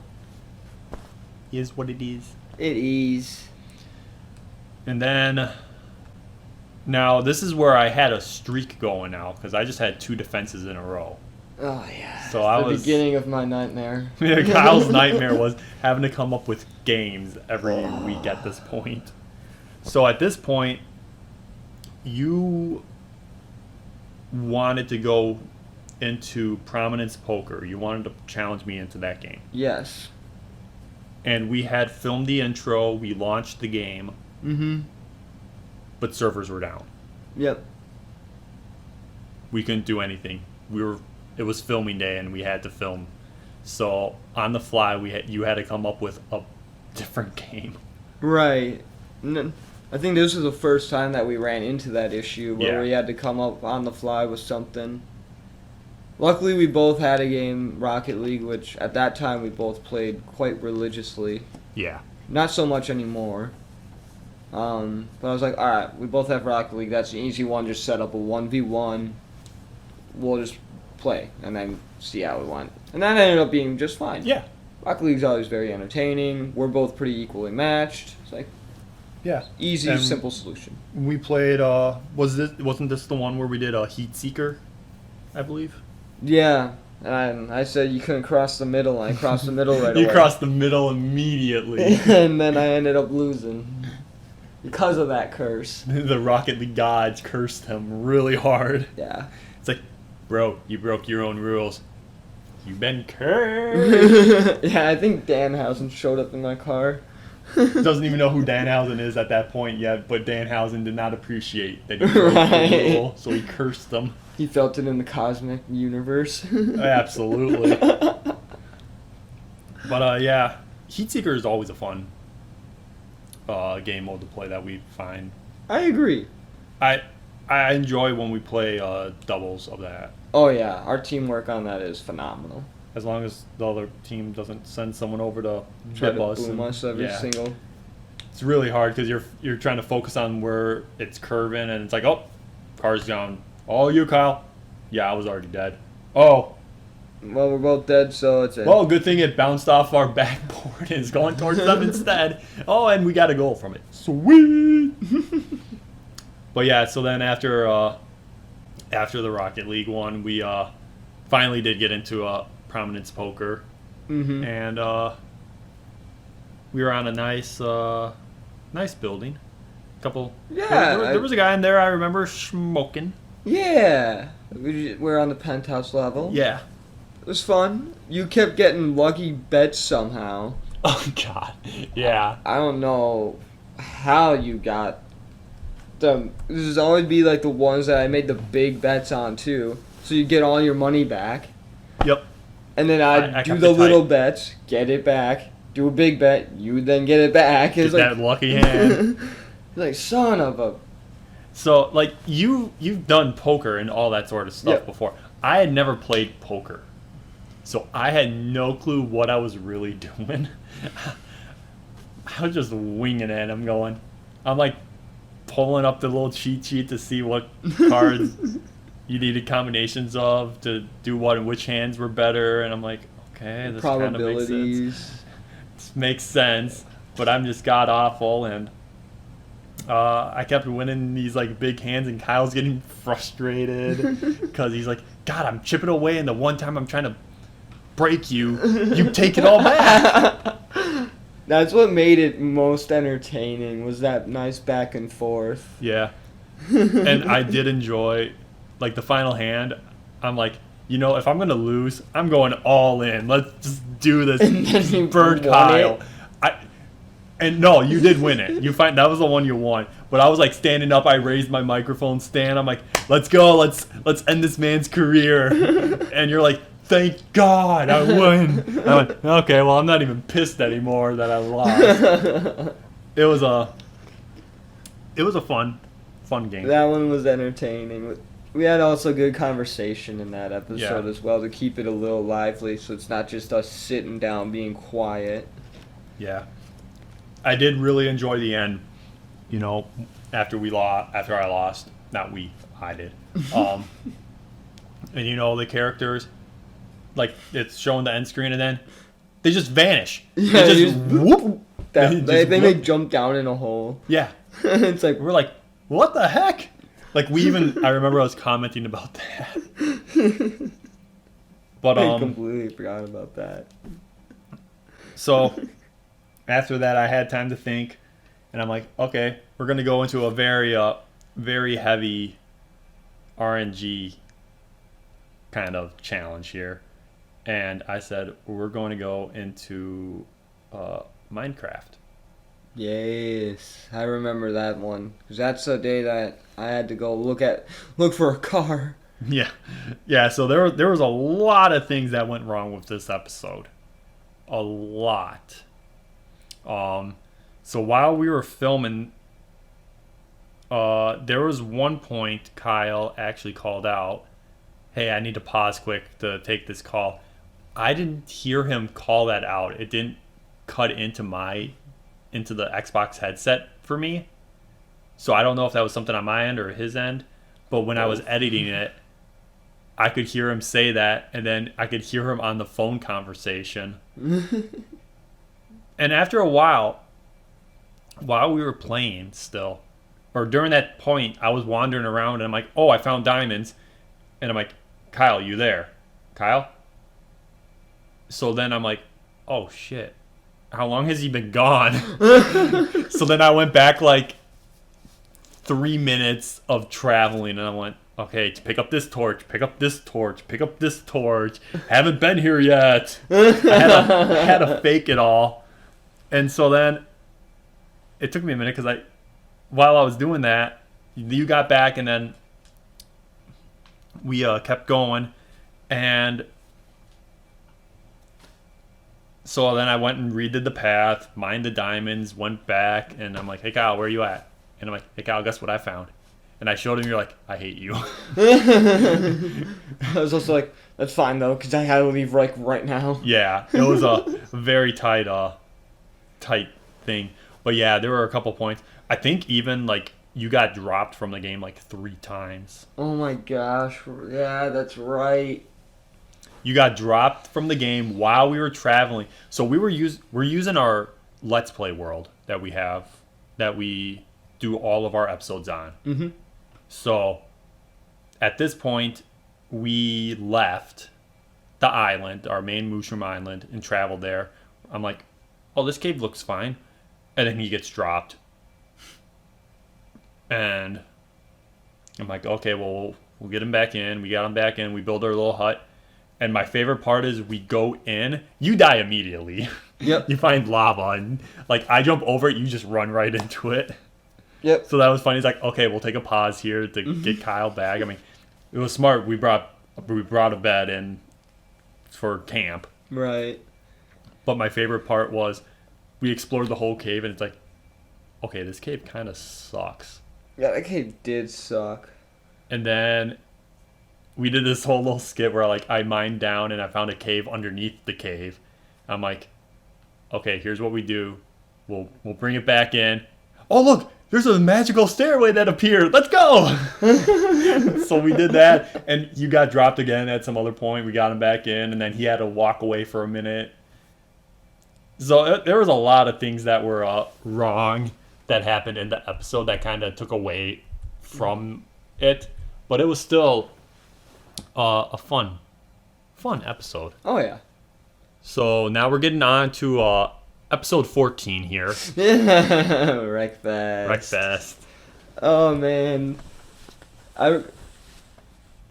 Is what it is. it is. And then, now this is where I had a streak going now because I just had 2 defenses in a row. Oh, yeah. So I was... The beginning of my nightmare. Yeah, Kyle's nightmare was having to come up with games every week at this point. So at this point, you wanted to go into Prominence Poker. You wanted to challenge me into that game. Yes. And we had filmed the intro. We launched the game. Mm-hmm. But servers were down. Yep. We couldn't do anything. It was filming day, and we had to film. So on the fly, you had to come up with a different game. Right. I think this was the first time that we ran into that issue where we had to come up on the fly with something. Luckily, we both had a game, Rocket League, which at that time we both played quite religiously. Yeah. Not so much anymore. But I was like, alright, we both have Rocket League. That's an easy one. Just set up a 1v1. We'll just play and then see how it went. And that ended up being just fine. Yeah. Rocket League's always very entertaining. We're both pretty equally matched. It's like Yeah. easy, And simple solution. We played, wasn't this the one where we did a Heat Seeker, I believe? Yeah. And I said you couldn't cross the middle, and I crossed the middle right away. You crossed the middle immediately. And then I ended up losing. Because of that curse. The Rocket League gods cursed him really hard. Yeah. It's like, bro, you broke your own rules. You've been cursed. Yeah, I think Danhausen showed up in my car. Doesn't even know who Danhausen is at that point yet, but Danhausen did not appreciate that he broke the rule, so he cursed them. He felt it in the cosmic universe. Absolutely. But yeah, Heat Seeker is always a fun game mode to play that we find. I agree. I enjoy when we play doubles of that. Oh yeah, our teamwork on that is phenomenal. As long as the other team doesn't send someone over to Try whip to us. boom us every single. It's really hard because you're trying to focus on where it's curving, and it's like, oh, car's down. Oh, you, Kyle. Yeah, I was already dead. Oh. Well, we're both dead, so it's a... Well, good thing it bounced off our backboard and is going towards them instead. Oh, and we got a goal from it. Sweet. But yeah, so then after the Rocket League one, we finally did get into Prominence Poker. Mm-hmm. And we were on a nice building. Couple. Yeah. There was a guy in there I remember smoking. Yeah. We're on the penthouse level. Yeah. It was fun. You kept getting lucky bets somehow. Oh, God. Yeah. I don't know how you got them. This is always be like the ones that I made the big bets on, too. So you get all your money back. Yep. And then I do kept the it little tight. bets, get it back. Do a big bet, you then get it back. Get It's that lucky hand. like, son of a... So, like, you've done poker and all that sort of stuff Yep. before. I had never played poker. So I had no clue what I was really doing. I was just winging it. I'm like pulling up the little cheat sheet to see what cards you needed combinations of to do what and which hands were better. And I'm like, okay, this kind of makes sense. This makes sense. But I'm just god awful, and I kept winning these like big hands, and Kyle's getting frustrated because he's like, God, I'm chipping away, and the one time I'm trying to break you take it all back. That's what made it most entertaining, was that nice back and forth. Yeah. And I did enjoy, like, the final hand. I'm like, if I'm going to lose, I'm going all in. Let's just do this. And then you Burn won Kyle. it. And no, you did win it. That was the one you won. But I was like standing up. I raised my microphone stand. I'm like, let's go. Let's end this man's career. And you're like, thank God I won. I went, okay, well, I'm not even pissed anymore that I lost. It was a fun game. That one was entertaining. We had also good conversation in that episode as well, to keep it a little lively, so it's not just us sitting down being quiet. Yeah. I did really enjoy the end you know, after I lost, not we, I did. And you know, the characters, like, it's showing the end screen and then they just vanish. Yeah, they just whoop. They jump down in a hole. Yeah. It's like, we're like, what the heck? Like, I remember I was commenting about that. But I completely forgot about that. So after that, I had time to think, and I'm like, okay, we're gonna go into a very heavy RNG kind of challenge here, and I said we're going to go into Minecraft. Yes, I remember that one because that's the day that I had to go look for a car. Yeah. So there was a lot of things that went wrong with this episode, a lot. So while we were filming, there was one point Kyle actually called out, "Hey, I need to pause quick to take this call." I didn't hear him call that out. It didn't cut into the Xbox headset for me. So I don't know if that was something on my end or his end. But when I was editing it, I could hear him say that, and then I could hear him on the phone conversation. And after a while we were playing still, or during that point, I was wandering around, and I'm like, oh, I found diamonds. And I'm like, Kyle, you there? Kyle? So then I'm like, oh, shit. How long has he been gone? So then I went back like 3 minutes of traveling, and I went, okay, pick up this torch, pick up this torch, pick up this torch. Haven't been here yet. I had to fake it all. And so then it took me a minute because while I was doing that, you got back, and then we kept going. And so then I went and redid the path, mined the diamonds, went back, and I'm like, hey, Kyle, where are you at? And I'm like, hey, Kyle, guess what I found? And I showed him, you're like, I hate you. I was also like, that's fine, though, because I had to leave right now. Yeah, it was a very tight thing. But yeah, there were a couple points. I think even, like, you got dropped from the game, like, 3 times. Oh, my gosh. Yeah, that's right. You got dropped from the game while we were traveling. So we're using our Let's Play world that we have, that we do all of our episodes on. Mm-hmm. So at this point, we left the island, our main mushroom island, and traveled there. I'm like, oh, this cave looks fine. And then he gets dropped. And I'm like, okay, well, we'll get him back in. We got him back in. We build our little hut. And my favorite part is we go in, you die immediately. Yep. You find lava, and like I jump over it, you just run right into it. Yep. So that was funny. It's like, okay, we'll take a pause here to get Kyle back. I mean, it was smart. We brought a bed in for camp. Right. But my favorite part was we explored the whole cave, and it's like, okay, this cave kind of sucks. Yeah, that cave did suck. And then we did this whole little skit where like I mined down and I found a cave underneath the cave. I'm like, okay, here's what we do. We'll bring it back in. Oh, look, there's a magical stairway that appeared. Let's go. So we did that, and you got dropped again at some other point. We got him back in, and then he had to walk away for a minute. So there was a lot of things that were wrong that happened in the episode that kind of took away from it, but it was still a fun episode. Oh yeah. So now we're getting on to episode 14 here. Wreckfest. Oh man, I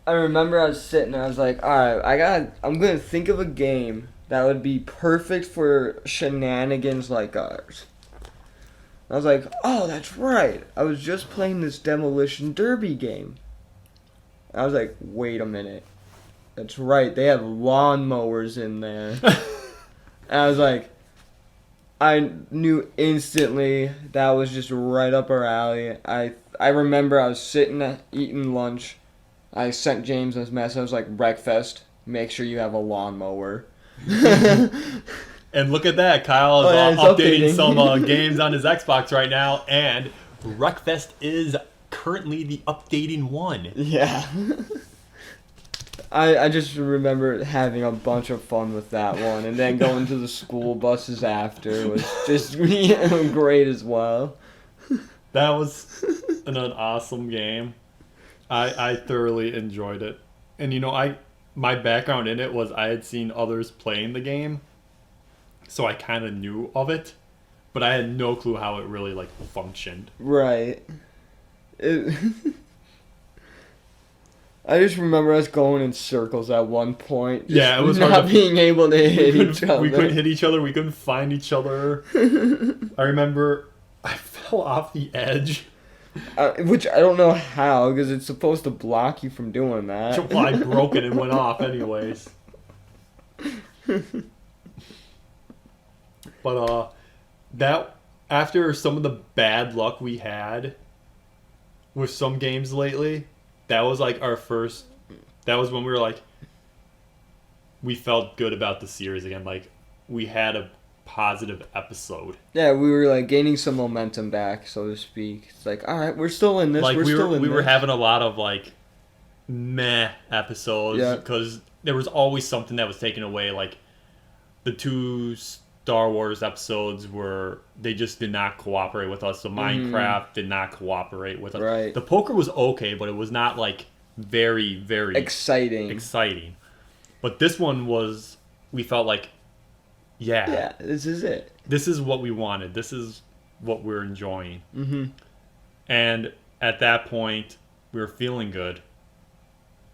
remember I was sitting. I was like, all right, I'm gonna think of a game that would be perfect for shenanigans like ours. I was like, oh, that's right. I was just playing this Demolition Derby game. I was like, wait a minute. That's right. They have lawnmowers in there. And I was like, I knew instantly that was just right up our alley. I remember I was sitting eating lunch. I sent James this message. I was like, Wreckfest, make sure you have a lawnmower. And look at that, Kyle is updating some games on his Xbox right now, and Wreckfest is currently the updating one. Yeah. I just remember having a bunch of fun with that one, and then going to the school buses after was just great as well. That was an awesome game. I thoroughly enjoyed it. And my background in it was I had seen others playing the game, so I kind of knew of it, but I had no clue how it really like functioned. Right. I just remember us going in circles at one point. Yeah, it was not hard to, being able to hit each other. We couldn't hit each other. We couldn't find each other. I remember I fell off the edge. Which I don't know how, because it's supposed to block you from doing that. Well, I broke it and went off anyways. But that after some of the bad luck we had with some games lately, that was like our first. That was when we were like, we felt good about the series again. Like we had a positive episode. Yeah, we were like gaining some momentum back, so to speak. It's like, all right, we're still in this. Like we were were having a lot of like meh episodes because there was always something that was taken away. Like the two Star Wars episodes they just did not cooperate with us. So Minecraft did not cooperate with us. Right. The poker was okay, but it was not like very, very exciting. But this one was, we felt like, yeah, this is it. This is what we wanted. This is what we're enjoying. Mm-hmm. And at that point, we were feeling good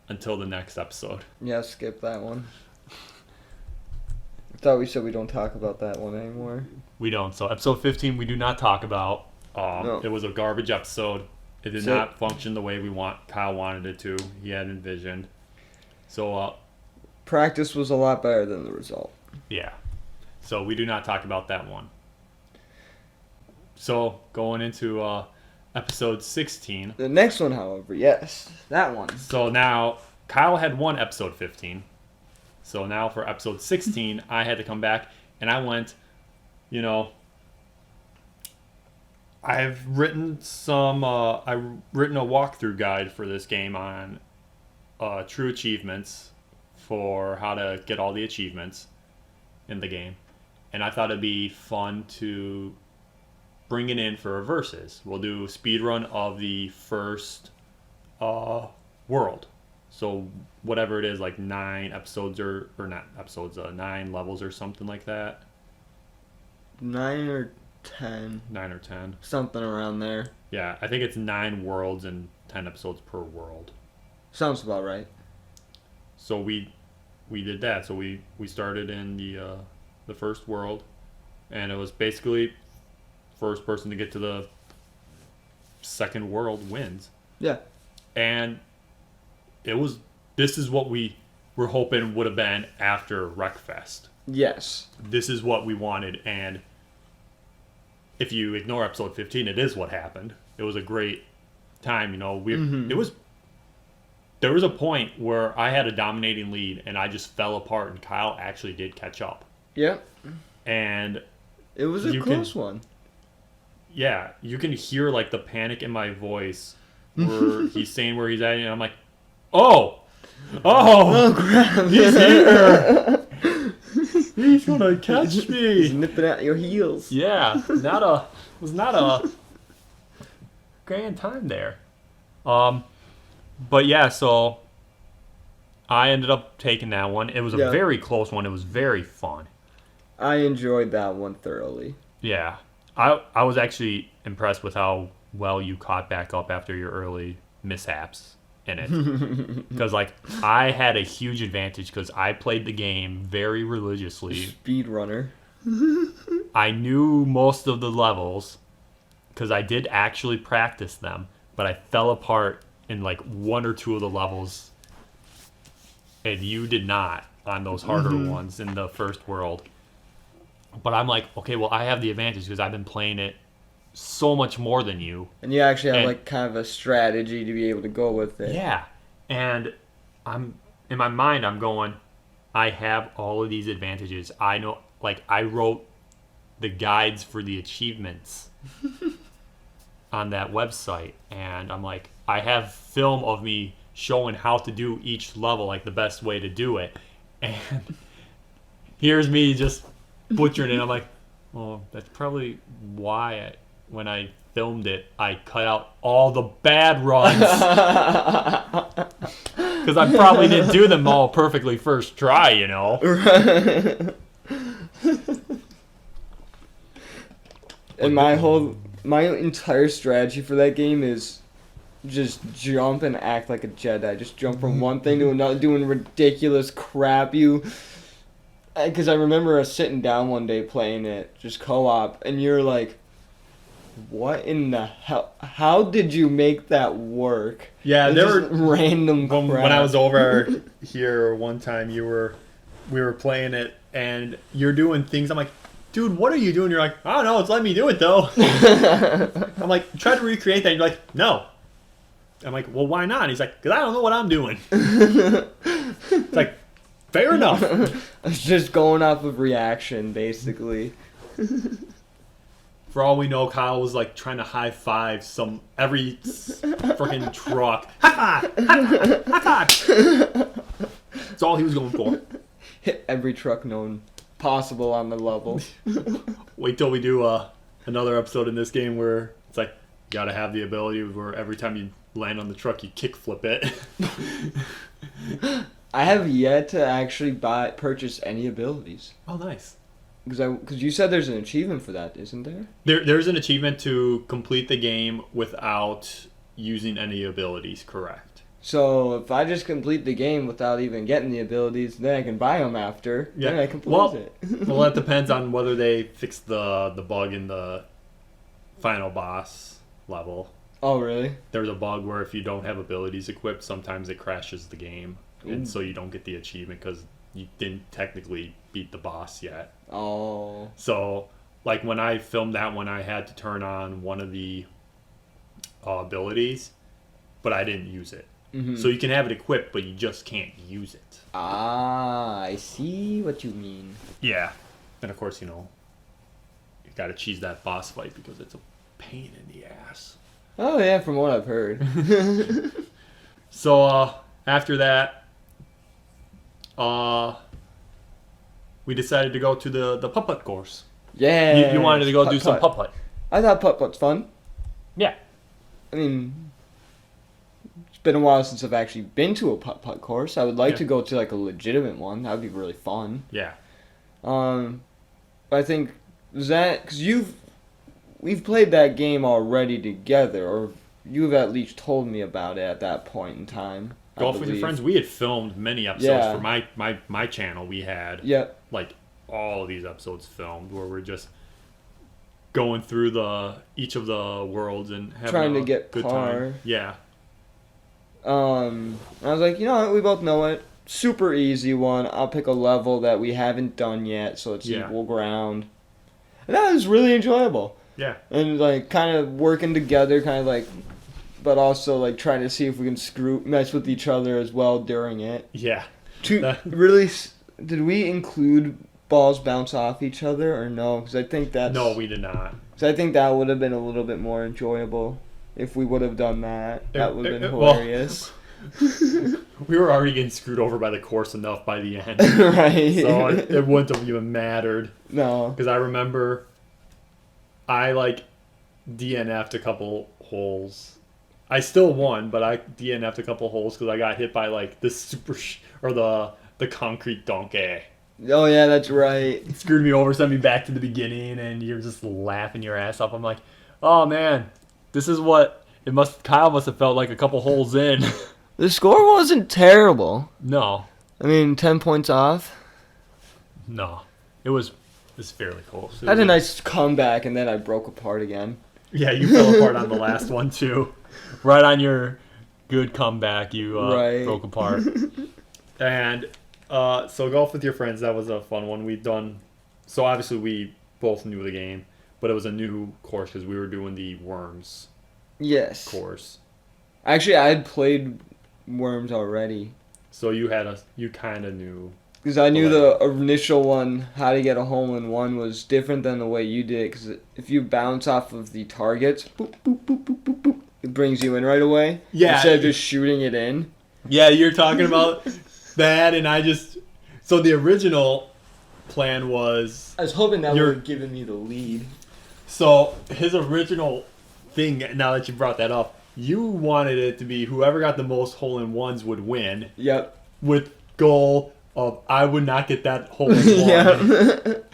until the next episode. Yeah, skip that one. I thought we said we don't talk about that one anymore. We don't. So episode 15, we do not talk about. No. It was a garbage episode. It did not function the way Kyle wanted it to. He had envisioned. So practice was a lot better than the result. Yeah. So we do not talk about that one. So going into episode 16. The next one, however, yes, that one. So now Kyle had won episode 15. So now for episode 16, I had to come back and I went, I've written I've written a walkthrough guide for this game on true achievements for how to get all the achievements in the game. And I thought it'd be fun to bring it in for a versus. We'll do a speed run of the first world. So whatever it is, like 9 episodes or not episodes, 9 levels or something like that. 9 or 10. 9 or 10. Something around there. Yeah, I think it's 9 worlds and 10 episodes per world. Sounds about right. So we did that. So we started in the first world, and it was basically first person to get to the second world wins. Yeah. And this is what we were hoping would have been after Wreckfest. Yes. This is what we wanted, and if you ignore episode 15, it is what happened. It was a great time, There was a point where I had a dominating lead, and I just fell apart, and Kyle actually did catch up. Yep. And it was a close one. Yeah, you can hear like the panic in my voice where he's saying where he's at, and I'm like, oh crap, he's here. He's gonna catch me. He's nipping at your heels. Yeah, was not a grand time there. But yeah, so I ended up taking that one. It was a very close one. It was very fun. I enjoyed that one thoroughly. Yeah. I was actually impressed with how well you caught back up after your early mishaps in it. Because, I had a huge advantage because I played the game very religiously. Speedrunner. I knew most of the levels because I did actually practice them, but I fell apart in, 1 or 2 of the levels, and you did not on those harder ones in the first world. But I'm like, okay, well, I have the advantage because I've been playing it so much more than you. And you actually have kind of a strategy to be able to go with it. Yeah. And I'm in my mind, I'm going, I have all of these advantages. I know, I wrote the guides for the achievements on that website, and I'm like, I have film of me showing how to do each level, like the best way to do it, and here's me just butchering it. I'm like, well, that's probably why when I filmed it, I cut out all the bad runs because I probably didn't do them all perfectly first try, you know. And my entire strategy for that game is just jump and act like a Jedi. Just jump from one thing to another, doing ridiculous crap. Because I remember us sitting down one day playing it, just co-op, and you're like, what in the hell? How did you make that work? Yeah, It's there just were random crap. when I was over here one time, we were playing it, and you're doing things. I'm like, dude, what are you doing? You're like, I don't know, it's letting me do it though. I'm like, try to recreate that. And you're like, no. I'm like, well, why not? And he's like, because I don't know what I'm doing. It's like, fair enough. It's just going off of reaction, basically. For all we know, Kyle was like trying to high five every freaking truck. High five! High five! That's all he was going for. Hit every truck known possible on the level. Wait till we do another episode in this game where it's like, you gotta have the ability where every time you land on the truck, you kick flip it. I have yet to actually purchase any abilities. Oh, nice. Because you said there's an achievement for that, isn't there? There's an achievement to complete the game without using any abilities, correct. So if I just complete the game without even getting the abilities, then I can buy them after. Yeah. Then I can lose it. Well, that depends on whether they fix the bug in the final boss level. Oh, really? There's a bug where if you don't have abilities equipped, sometimes it crashes the game. Ooh. And so you don't get the achievement because you didn't technically beat the boss yet. Oh. So, like when I filmed that one, I had to turn on one of the abilities, but I didn't use it. Mm-hmm. So you can have it equipped, but you just can't use it. Ah, I see what you mean. Yeah. And of course, you got to cheese that boss fight because it's a pain in the ass. Oh, yeah, from what I've heard. So, after that, we decided to go to the putt-putt course. Yeah. You wanted to go do some putt-putt. I thought putt-putt's fun. Yeah. I mean, it's been a while since I've actually been to a putt-putt course. I would like to go to like a legitimate one. That would be really fun. Yeah. I think because we've played that game already together, or you've at least told me about it at that point in time. Golf with Your Friends. We had filmed many episodes for my channel. We had like all of these episodes filmed where we're just going through each of the worlds and having trying a to get good par. time. Yeah. I was like, you know what? We both know it. Super easy one. I'll pick a level that we haven't done yet, so it's equal ground. And that was really enjoyable. Yeah. And like kind of working together, kind of like, but also like trying to see if we can mess with each other as well during it. Yeah. Really, did we include balls bounce off each other or no? Because I think that's... No, we did not. Because I think that would have been a little bit more enjoyable if we would have done that. That would have been hilarious. We were already getting screwed over by the course enough by the end. Right. So it wouldn't have even mattered. No. Because I remember I like DNF'd a couple holes. I still won, but I DNF'd a couple holes because I got hit by like the the concrete donkey. Oh yeah, that's right. It screwed me over, sent me back to the beginning, and you're just laughing your ass off. I'm like, oh man, this is what Kyle must have felt like a couple holes in. The score wasn't terrible. No. I mean, 10 points off. No. It was fairly close. I had a nice comeback, and then I broke apart again. Yeah, you fell apart on the last one too. Right on your good comeback, you broke apart. And so Golf with Your Friends, that was a fun one. We'd done, so obviously we both knew the game, but it was a new course because we were doing the Worms course. Actually, I had played Worms already. So you kind of knew Because I knew the initial one, how to get a hole-in-one, was different than the way you did it. Because if you bounce off of the targets, boop, boop, boop, boop, boop, boop, it brings you in right away. Yeah. Instead of just shooting it in. Yeah, you're talking about that, and so the original plan was... I was hoping that would have given me the lead. So his original thing, now that you brought that up, you wanted it to be whoever got the most hole-in-ones would win. Yep. With goal of I would not get that hole-in-one. Yeah.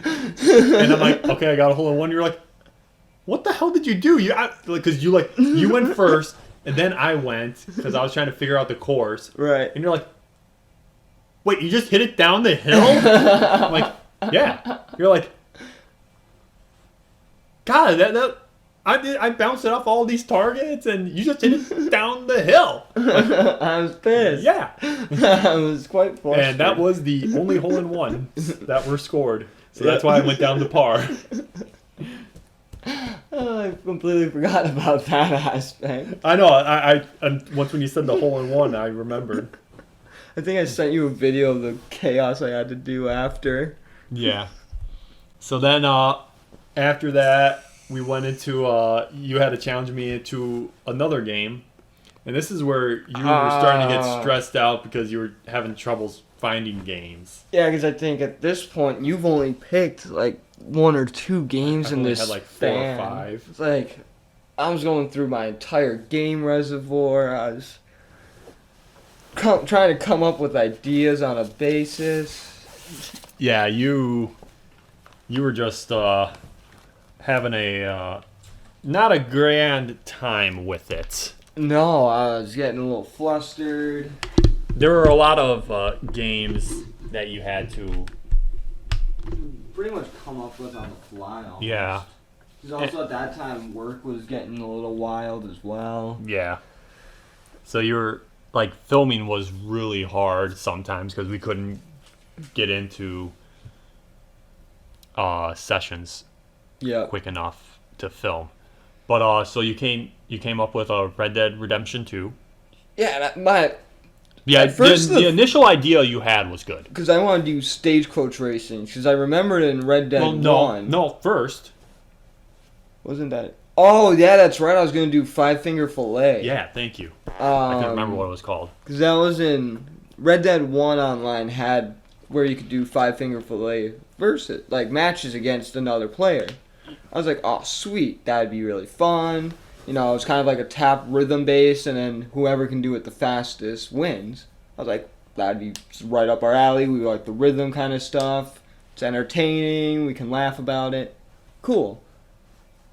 And I'm like, okay, I got a hole-in-one. You're like, what the hell did you do? Because you went first, and then I went because I was trying to figure out the course. Right. And you're like, wait, you just hit it down the hill? I'm like, yeah. You're like, God, I bounced it off all these targets, and you just hit it down the hill. Like, I was pissed. Yeah. I was quite frustrated. And that was the only hole-in-one that were scored. So that's why I went down to par. Oh, I completely forgot about that aspect. I know. I once when you said the hole-in-one, I remembered. I think I sent you a video of the chaos I had to do after. Yeah. So then after that, we went into, you had to challenge me into another game. And this is where you were starting to get stressed out because you were having troubles finding games. Yeah, because I think at this point, you've only picked like 1 or 2 games in this had like 4 span. or 5. It's like, I was going through my entire game reservoir. I was trying to come up with ideas on a basis. Yeah, you were just having a not a grand time with it. No, I was getting a little flustered. There were a lot of games that you had to Pretty much come up with on the fly. Almost. Yeah. Because also at that time, work was getting a little wild as well. Yeah. So you were like filming was really hard sometimes because we couldn't get into sessions quick enough to film. But so you came up with a Red Dead Redemption 2. Yeah, the initial idea you had was good. Because I wanted to do stagecoach racing. Because I remembered in Red Dead 1. No, first. Wasn't that... Oh, yeah, that's right. I was going to do Five Finger Fillet. Yeah, thank you. I couldn't remember what it was called. Because that was in... Red Dead 1 online had where you could do Five Finger Fillet versus... Like, matches against another player. I was like, oh, sweet. That'd be really fun. You know, it's kind of like a tap rhythm base, and then whoever can do it the fastest wins. I was like, that'd be right up our alley. We like the rhythm kind of stuff. It's entertaining. We can laugh about it. Cool.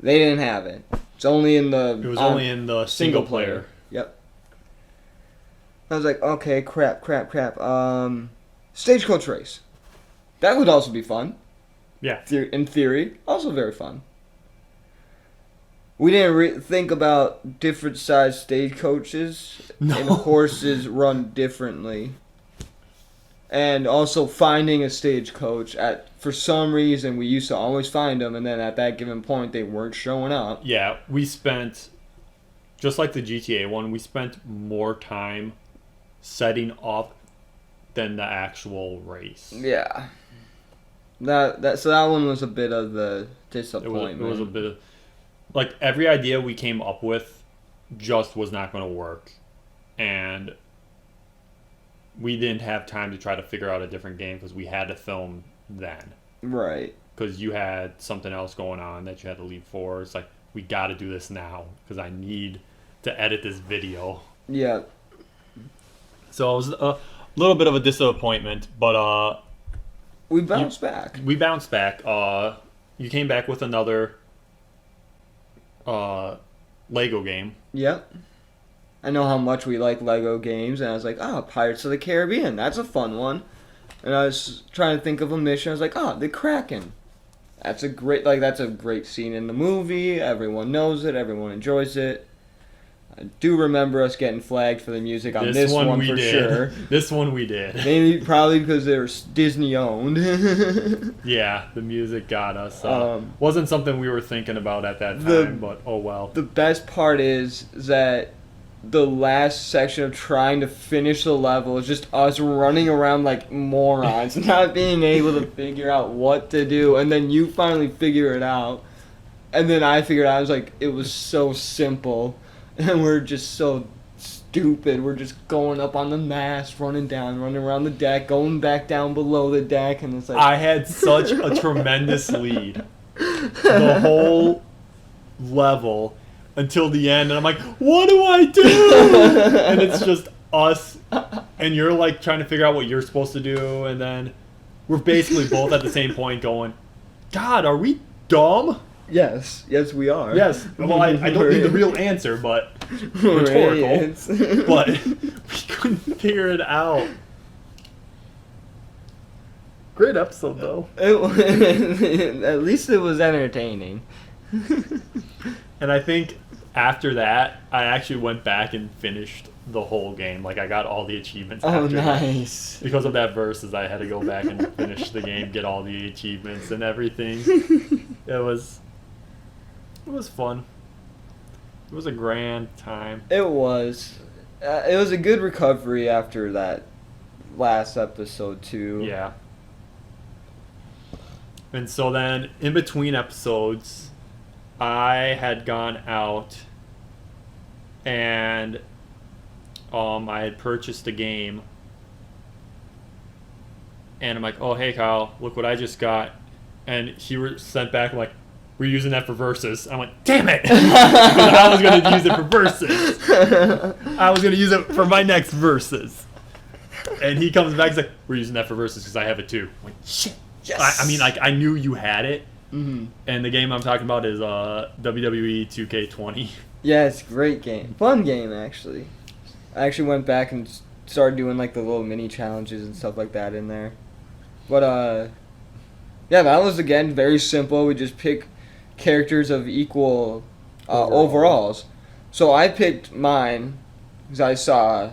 They didn't have it. It's only in the... It was only in the single player. Yep. I was like, okay, crap. Stagecoach race. That would also be fun. Yeah. In theory, also very fun. We didn't think about different size stagecoaches, and horses run differently. And also finding a stagecoach for some reason we used to always find them, and then at that given point they weren't showing up. Yeah, we spent, just like the GTA one, we spent more time setting up than the actual race. Yeah. So that one was a bit of the disappointment. It was a bit of... Like, every idea we came up with just was not going to work. And we didn't have time to try to figure out a different game because we had to film then. Right. Because you had something else going on that you had to leave for. It's like, we got to do this now because I need to edit this video. Yeah. So it was a little bit of a disappointment, but... We bounced back. We bounced back. You came back with another... Lego game. Yep. I know how much we like Lego games, and I was like, Pirates of the Caribbean, that's a fun one. And I was trying to think of a mission, I was like, the Kraken. That's a great scene in the movie, everyone knows it, everyone enjoys it. I do remember us getting flagged for the music on this one for sure. This one we did. Maybe probably because they were Disney owned. Yeah, the music got us. Wasn't something we were thinking about at that time, but oh well. The best part is that the last section of trying to finish the level is just us running around like morons, not being able to figure out what to do, and then you finally figure it out, and then I figured out. I was like, it was so simple, and we're just so stupid. We're just going up on the mast, running down, running around the deck, going back down below the deck, and it's like I had such a tremendous lead the whole level until the end, and I'm like, what do I do? And it's just us, and you're like trying to figure out what you're supposed to do, and then we're basically both at the same point going, God, are we dumb? Yes, we are. Yes. Well, I don't need the real answer, but rhetorical. But we couldn't figure it out. Great episode, though. At least it was entertaining. And I think after that, I actually went back and finished the whole game. Like, I got all the achievements after nice. that. Because of that versus, I had to go back and finish the game, get all the achievements and everything. It was fun. It was a grand time. It was. It was a good recovery after that last episode, too. Yeah. And so then, in between episodes, I had gone out and I had purchased a game. And I'm like, oh, hey, Kyle, look what I just got. And he sent back, like, we're using that for versus. I went, damn it! Because I was going to use it for versus. I was going to use it for my next versus. And he comes back, he's like, we're using that for versus because I have it too. I'm like, shit. Yes. I mean, like, I knew you had it. Mm-hmm. And the game I'm talking about is WWE 2K20. Yeah, it's a great game. Fun game, actually. I actually went back and started doing, like, the little mini challenges and stuff like that in there. But, yeah, that was, again, very simple. We just pick characters of equal overalls. So I picked mine because I saw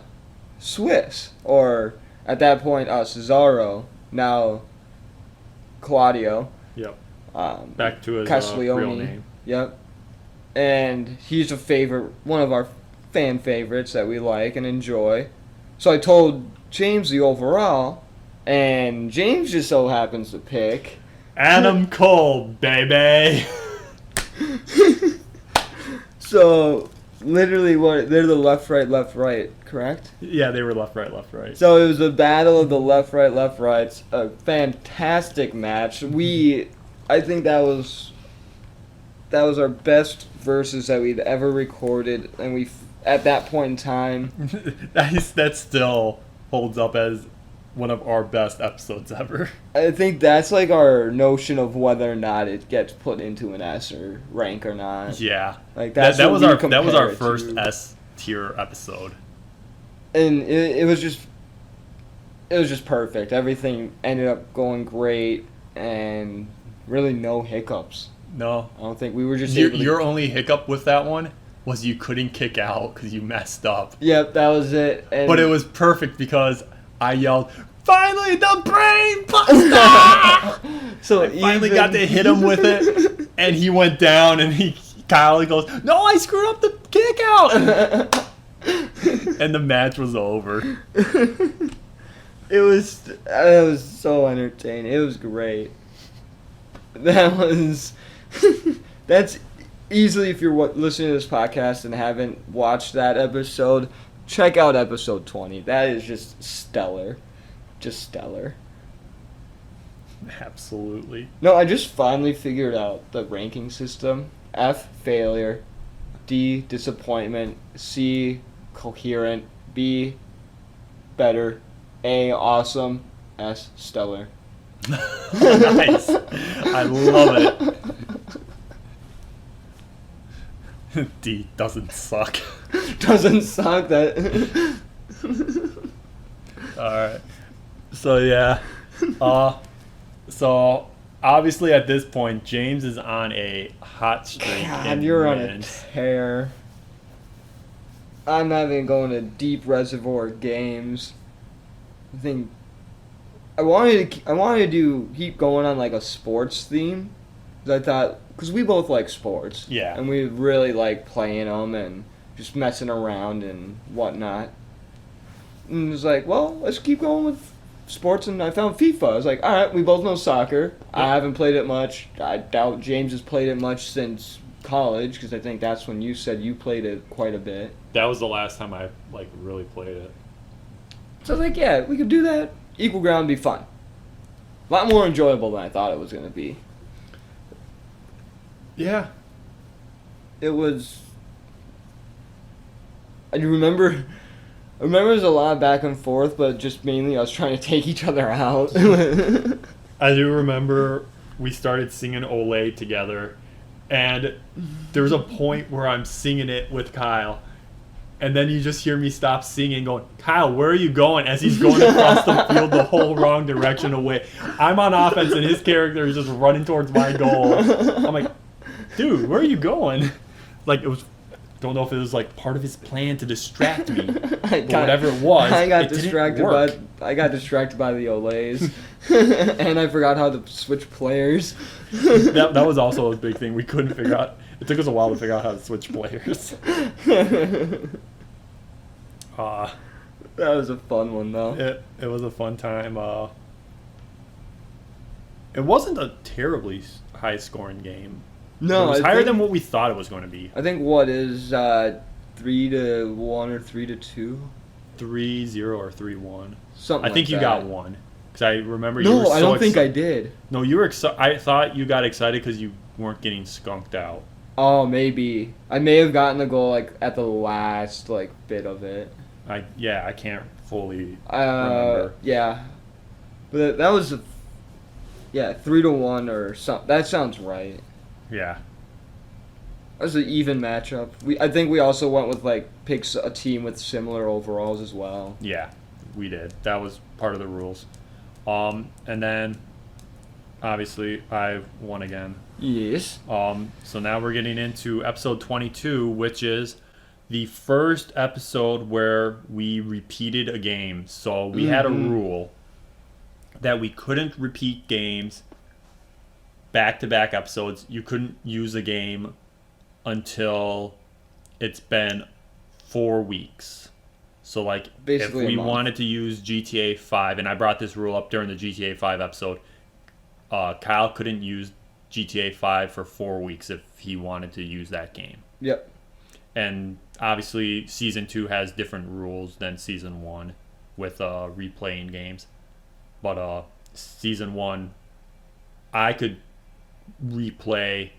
Swiss, or at that point, Cesaro, now Claudio. Yep. Back to his Castiglione. real name. Yep. And he's a favorite, one of our fan favorites that we like and enjoy. So I told James the overall, and James just so happens to pick Adam Cole, baby. So literally, they're the left, right, correct? Yeah, they were left, right. So it was a battle of the left, rights. A fantastic match. I think that was our best versus that we'd ever recorded, and at that point in time, that still holds up as one of our best episodes ever. I think that's like our notion of whether or not it gets put into an S or rank or not. Yeah, like that was our first S tier episode, and it was just perfect. Everything ended up going great, and really no hiccups. No, I don't think we were just your only hiccup with that one was you couldn't kick out because you messed up. Yep, that was it. But it was perfect because I yelled, "Finally, the brain buster!" So I finally got to hit him with it, and he went down, and Kyle goes, "No, I screwed up the kick out," and the match was over. It was so entertaining. It was great. That's easily, if you're listening to this podcast and haven't watched that episode, check out episode 20. That is just stellar. Just stellar. Absolutely. No, I just finally figured out the ranking system. F, failure. D, disappointment. C, coherent. B, better. A, awesome. S, stellar. Nice. I love it. D, doesn't suck. Doesn't suck. That. Alright. So, yeah. So, obviously at this point, James is on a hot streak. God, you're on a tear. I'm not even going to deep reservoir games. I think I wanted to keep going on like a sports theme, because I thought, because we both like sports. Yeah. And we really like playing them, and just messing around and whatnot. And it was like, well, let's keep going with sports, and I found FIFA. I was like, all right, we both know soccer. I haven't played it much. I doubt James has played it much since college, because I think that's when you said you played it quite a bit. That was the last time I really played it. So I was like, yeah, we could do that. Equal ground would be fun. A lot more enjoyable than I thought it was going to be. Yeah. It was... I remember it was a lot of back and forth, but just mainly I was trying to take each other out. I do remember we started singing Olay together, and there was a point where I'm singing it with Kyle, and then you just hear me stop singing going, Kyle, where are you going? As he's going across the field the whole wrong direction away. I'm on offense, and his character is just running towards my goal. I'm like, dude, where are you going? Like, it was... Don't know if it was like part of his plan to distract me, but whatever it was, I got it distracted didn't work. I got distracted by the Olays, and I forgot how to switch players. that was also a big thing we couldn't figure out. It took us a while to figure out how to switch players. That was a fun one though. It was a fun time. It wasn't a terribly high scoring game. No, it was I higher think- than what we thought it was going to be. I think what is 3-1 or 3-2, 3-0 or 3-1. something. I think like you that. got one because I remember you were No, so I don't think I exci- did. No, you were excited. I thought you got excited because you weren't getting skunked out. Oh, maybe I may have gotten the goal like at the last bit of it. I can't fully remember. Yeah, but that was 3-1 or something. That sounds right. Yeah. That was an even matchup. I think we also went with picks a team with similar overalls as well. Yeah, we did. That was part of the rules. And then obviously I won again. Yes. So now we're getting into episode 22, which is the first episode where we repeated a game. So we had a rule that we couldn't repeat games back-to-back episodes. You couldn't use a game until it's been 4 weeks. So Basically if a we month. wanted to use GTA 5, and I brought this rule up during the GTA 5 episode, Kyle couldn't use GTA 5 for 4 weeks if he wanted to use that game. Yep. And obviously season 2 has different rules than season 1 with replaying games. But season 1, I could replay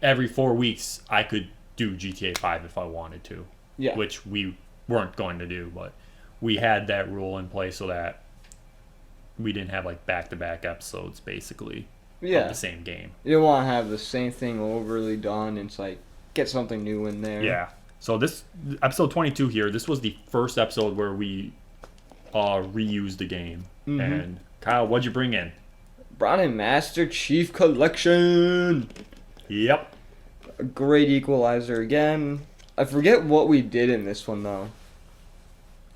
every 4 weeks. I could do GTA 5 if I wanted to. Yeah. Which we weren't going to do, but we had that rule in place so that we didn't have back-to-back episodes basically of the same game. You don't want to have the same thing overly done. It's get something new in there. Yeah. So this episode 22 here, this was the first episode where we reused the game. Mhm. And Kyle, what'd you bring in? Brought in Master Chief Collection. Yep. A great equalizer again. I forget what we did in this one though.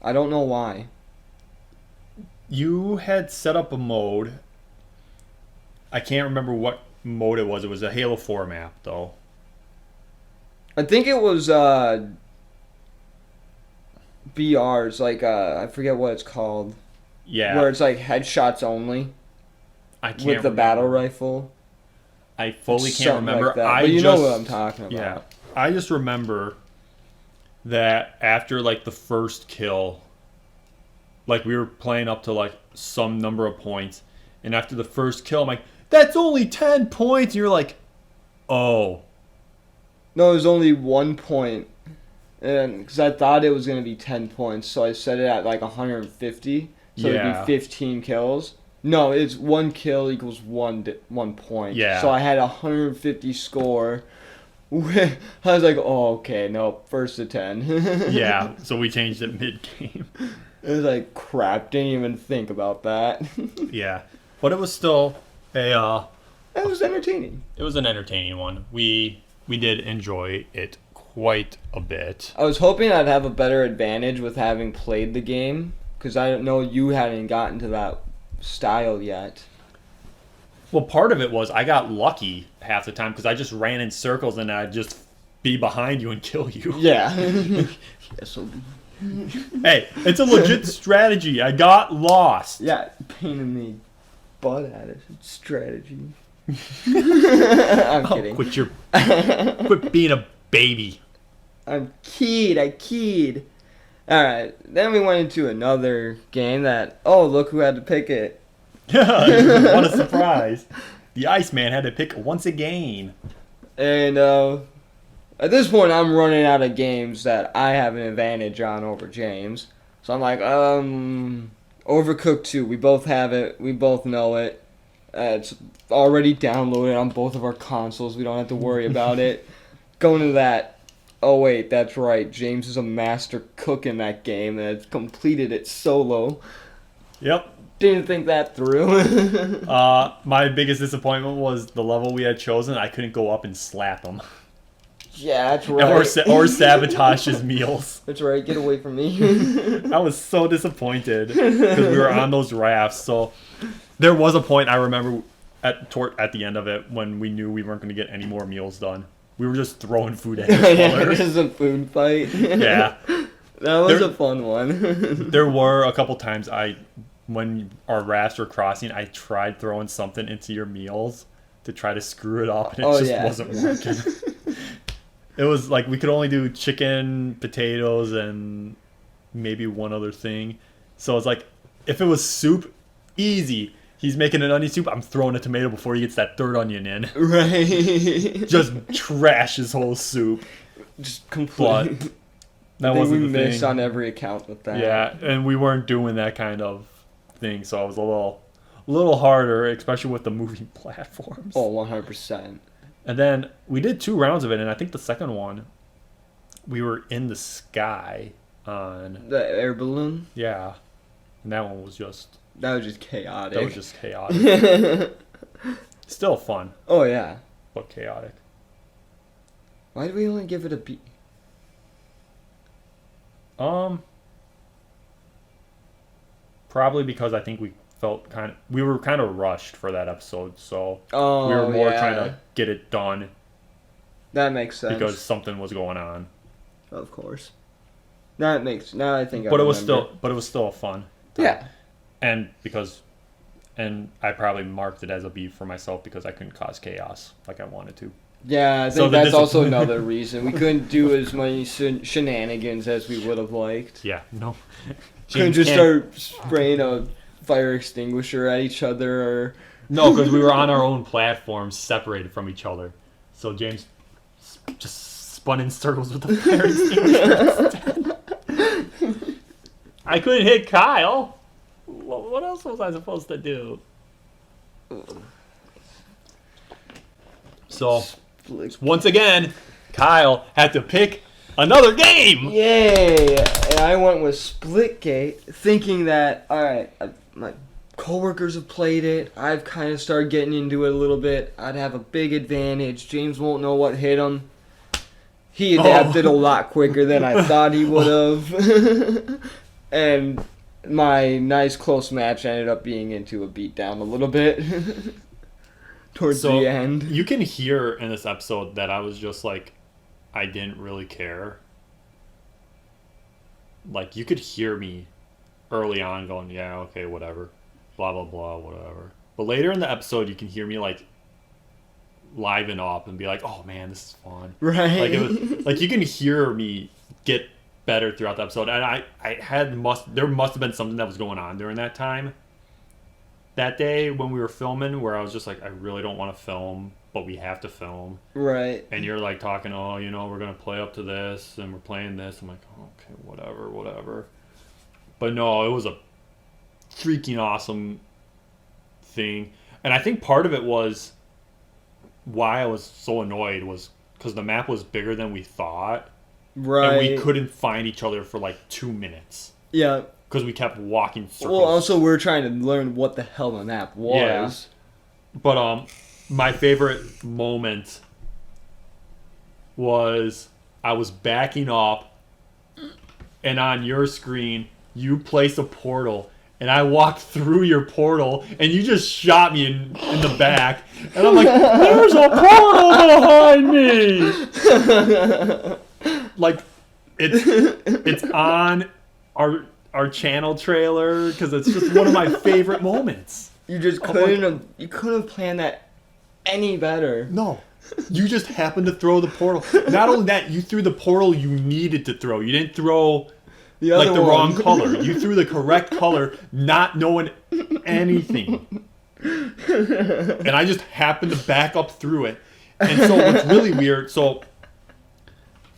I don't know why. You had set up a mode. I can't remember what mode it was. It was a Halo 4 map though. I think it was BR's I forget what it's called. Yeah. Where it's headshots only I can't with the remember. battle rifle. I fully can't Something remember. like that. I But you just, know what I'm talking about. Yeah. I just remember that after the first kill, we were playing up to some number of points, and after the first kill, I'm like, that's only 10 points. And you're like, oh. No, it was only 1 point. And because I thought it was going to be 10 points, so I set it at 150. So Yeah. it'd be 15 kills. No, it's 1 kill equals 1 point. Yeah. So I had 150 score. I was like, oh, okay, no, first to 10. Yeah. So we changed it mid-game. It was crap, didn't even think about that. Yeah. But it was still a... It was entertaining. It was an entertaining one. We did enjoy it quite a bit. I was hoping I'd have a better advantage with having played the game, because I know you hadn't gotten to that style yet. Well, part of it was I got lucky half the time because I just ran in circles and I just be behind you and kill you. Yeah. Yes. Hey, it's a legit strategy. I got lost. Yeah, pain in the butt at it. Strategy. I'm kidding. Quit being a baby. I'm keyed. I keyed. Alright, then we went into another game that, oh, look who had to pick it. What a surprise. The Iceman had to pick once again. And at this point, I'm running out of games that I have an advantage on over James. So I'm like, Overcooked 2. We both have it. We both know it. It's already downloaded on both of our consoles. We don't have to worry about it. Going to that. Oh, wait, that's right. James is a master cook in that game and has completed it solo. Yep. Didn't think that through. My biggest disappointment was the level we had chosen. I couldn't go up and slap him. Yeah, that's right. Or sabotage his meals. That's right. Get away from me. I was so disappointed because we were on those rafts. So there was a point I remember at the end of it when we knew we weren't going to get any more meals done. We were just throwing food at each other. This is a food fight. Yeah. That was a fun one. There were a couple times when our rafts were crossing, I tried throwing something into your meals to try to screw it up, and it wasn't working. It was like we could only do chicken, potatoes, and maybe one other thing. So it's like, if it was soup, easy. He's making an onion soup, I'm throwing a tomato before he gets that third onion in. Right. Just trash his whole soup. Just completely. That wasn't the thing. We missed on every account with that. Yeah, and we weren't doing that kind of thing, so it was a little harder, especially with the moving platforms. Oh, 100%. And then we did 2 rounds of it, and I think the second one, we were in the sky on... The air balloon? Yeah. And that one was just... That was just chaotic. That was just chaotic. Still fun. Oh, yeah. But chaotic. Why did we only give it a B? Probably because I think we were kind of rushed for that episode, so we were more trying to get it done. That makes sense. Because something was going on. Of course. Now I think. But it was still a fun time. Yeah. And I probably marked it as a B for myself because I couldn't cause chaos like I wanted to. Yeah, I think that's also another reason. We couldn't do as many shenanigans as we would have liked. Yeah, no. Couldn't just start spraying a fire extinguisher at each other or... No, because we were on our own platforms separated from each other. So James just spun in circles with the fire extinguisher instead. I couldn't hit Kyle. What else was I supposed to do? So, once again, Kyle had to pick another game! Yay! And I went with Splitgate, thinking that, alright, my coworkers have played it, I've kind of started getting into it a little bit, I'd have a big advantage, James won't know what hit him. He adapted a lot quicker than I thought he would have. And my nice close match ended up being into a beatdown a little bit. Towards the end. You can hear in this episode that I was just like, I didn't really care. Like, you could hear me early on going, yeah, okay, whatever. Blah, blah, blah, whatever. But later in the episode, you can hear me, like, liven up and be like, oh, man, this is fun. Right. Like, you can hear me get better throughout the episode. And there must have been something that was going on during that time. That day when we were filming, where I was just like, I really don't want to film, but we have to film. Right. And you're like talking, oh, we're going to play up to this, and we're playing this. I'm like, oh, okay, whatever. But no, it was a freaking awesome thing. And I think part of it was why I was so annoyed was because the map was bigger than we thought. Right. And we couldn't find each other for like 2 minutes. Yeah. Because we kept walking circles. Well, also, we're trying to learn what the hell the map was. Yeah. But my favorite moment was I was backing up, and on your screen, you placed a portal, and I walked through your portal, and you just shot me in the back, and I'm like, there's a portal behind me. Like, it's on our channel trailer because it's just one of my favorite moments. You just couldn't have planned that any better. No. You just happened to throw the portal. Not only that, you threw the portal you needed to throw. You didn't throw the wrong color. You threw the correct color, not knowing anything. And I just happened to back up through it. And so what's really weird,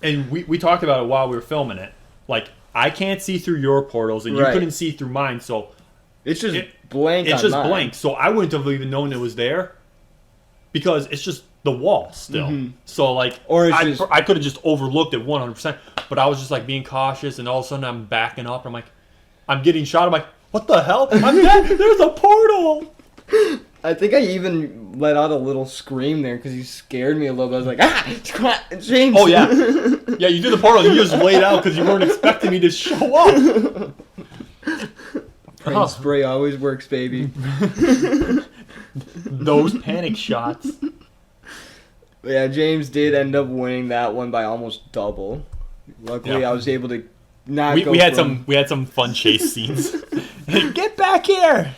and we talked about it while we were filming it. Like, I can't see through your portals, and you couldn't see through mine, so it's just blank. It's just blank. So I wouldn't have even known it was there because it's just the wall still. Mm-hmm. So like, I could have just overlooked it 100%, but I was just like being cautious, and all of a sudden I'm backing up. And I'm like, I'm getting shot. I'm like, what the hell? I'm dead. There's a portal. I think I even let out a little scream there because you scared me a little bit. I was like, James. Oh yeah, yeah. You did the portal. You just laid out because you weren't expecting me to show up. Paint spray always works, baby. Those panic shots. But yeah, James did end up winning that one by almost double. Luckily, I was able to not. We had some fun chase scenes. Get back here!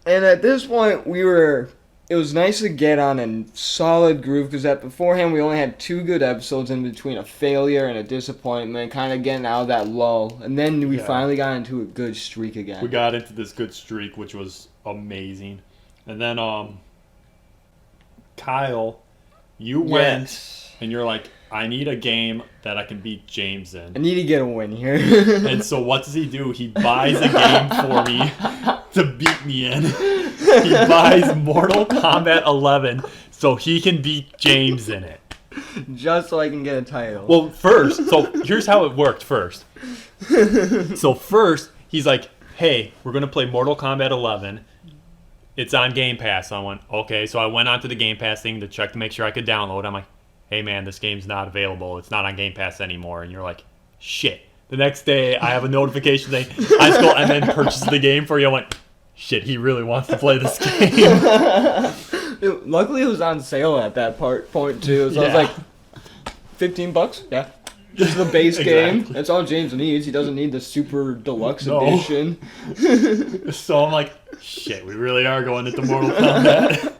And at this point, it was nice to get on a solid groove because beforehand we only had 2 good episodes in between a failure and a disappointment, kind of getting out of that lull. And then we finally got into a good streak again. We got into this good streak, which was amazing. And then, Kyle, you went and you're like, I need a game that I can beat James in. I need to get a win here. And so what does he do? He buys a game for me to beat me in. He buys Mortal Kombat 11 so he can beat James in it. Just so I can get a title. Well, so here's how it worked first. So first, he's like, hey, we're going to play Mortal Kombat 11. It's on Game Pass. I went, okay. So I went onto the Game Pass thing to check to make sure I could download. I'm like, hey man, this game's not available. It's not on Game Pass anymore. And you're like, shit. The next day, I have a notification saying, Icicle and then purchase the game for you. I went, shit, he really wants to play this game. Luckily, it was on sale at that point too. So I was like, $15? Yeah. Just the base game. That's all James needs. He doesn't need the super deluxe edition. So I'm like, shit, we really are going into Mortal Kombat.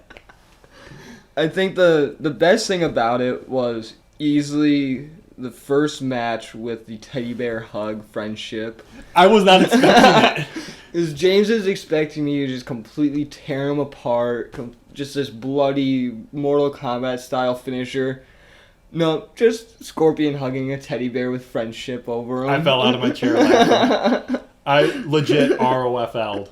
I think the best thing about it was easily the first match with the teddy bear hug friendship. I was not expecting it. Because James is expecting me to just completely tear him apart. Just this bloody Mortal Kombat style finisher. No, just Scorpion hugging a teddy bear with friendship over him. I fell out of my chair laughing. I legit ROFL'd.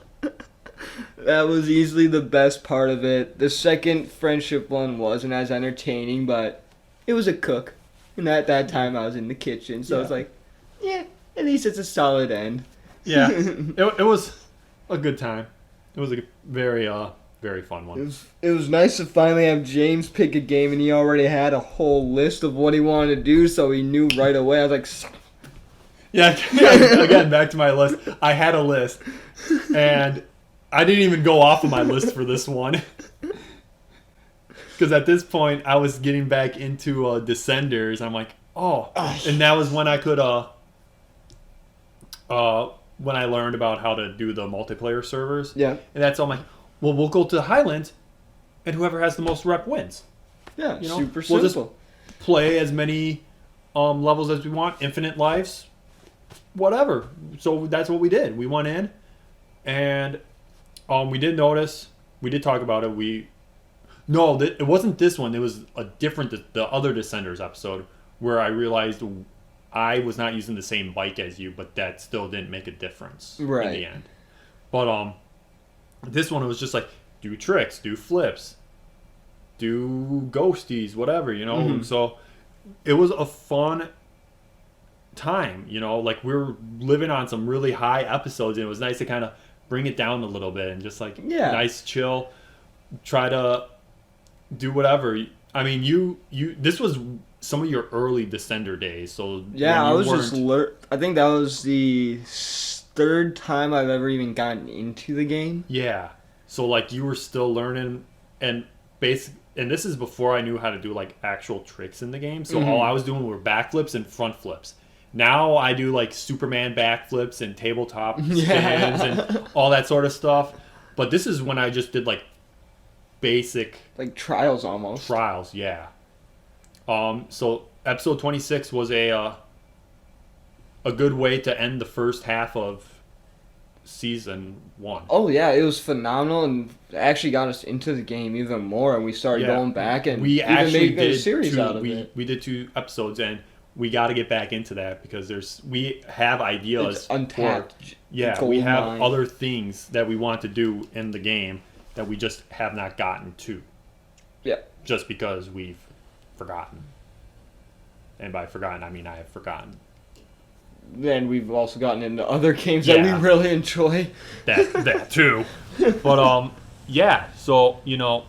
That was easily the best part of it. The second friendship one wasn't as entertaining, but it was a cook. And at that time, I was in the kitchen, so I was like, yeah, at least it's a solid end. Yeah, it was a good time. It was a very, very fun one. It was nice to finally have James pick a game, and he already had a whole list of what he wanted to do, so he knew right away. I was like, yeah, again, back to my list. I had a list, and I didn't even go off of my list for this one. Because at this point, I was getting back into Descenders. I'm like, oh. And that was when I could, when I learned about how to do the multiplayer servers. Yeah. And that's all I'm like, well, we'll go to the Highlands, and whoever has the most rep wins. Yeah, you know? super We'll simple. just play as many levels as we want, infinite lives, whatever. So that's what we did. We went in, and we did notice, we did talk about it. It wasn't this one. It was the other Descenders episode where I realized I was not using the same bike as you, but that still didn't make a difference in the end. But this one, it was just like, do tricks, do flips, do ghosties, whatever, you know. Mm-hmm. So it was a fun time, you know. Like, we were living on some really high episodes, and it was nice to kind of bring it down a little bit and just like nice chill, try to do whatever. I mean, you this was some of your early Descender days, so yeah, I was just I think that was the third time I've ever even gotten into the game. Yeah. So like you were still learning and and this is before I knew how to do like actual tricks in the game. So all I was doing were backflips and front flips. Now I do like Superman backflips and tabletop spins and all that sort of stuff. But this is when I just did like basic Like trials almost. trials, yeah. So episode 26 was a good way to end the first half of season 1. Oh yeah, it was phenomenal and actually got us into the game even more, and we started going back and we even actually made a did series out of it. We did 2 episodes, and we got to get back into that because we have ideas. It's untapped. Yeah, gold we have mine. other things that we want to do in the game that we just have not gotten to. Yeah. Just because we've forgotten. And by forgotten, I mean I have forgotten. Then we've also gotten into other games that we Yeah. really enjoy. That too. But yeah, so it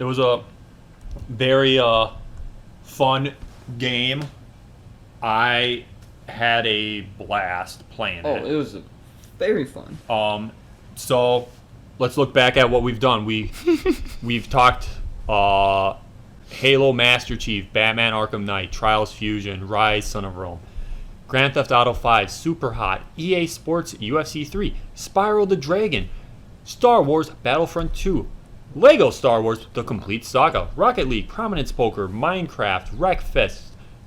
was a very fun game. I had a blast playing Oh, it. it was very fun. So let's look back at what we've done. We've talked Halo Master Chief, Batman Arkham Knight, Trials Fusion, Rise Son of Rome, Grand Theft Auto 5, Super Hot, EA Sports UFC 3, Spyro the Dragon, Star Wars Battlefront 2, Lego Star Wars The Complete Saga, Rocket League, Prominence Poker, Minecraft, Wreckfest,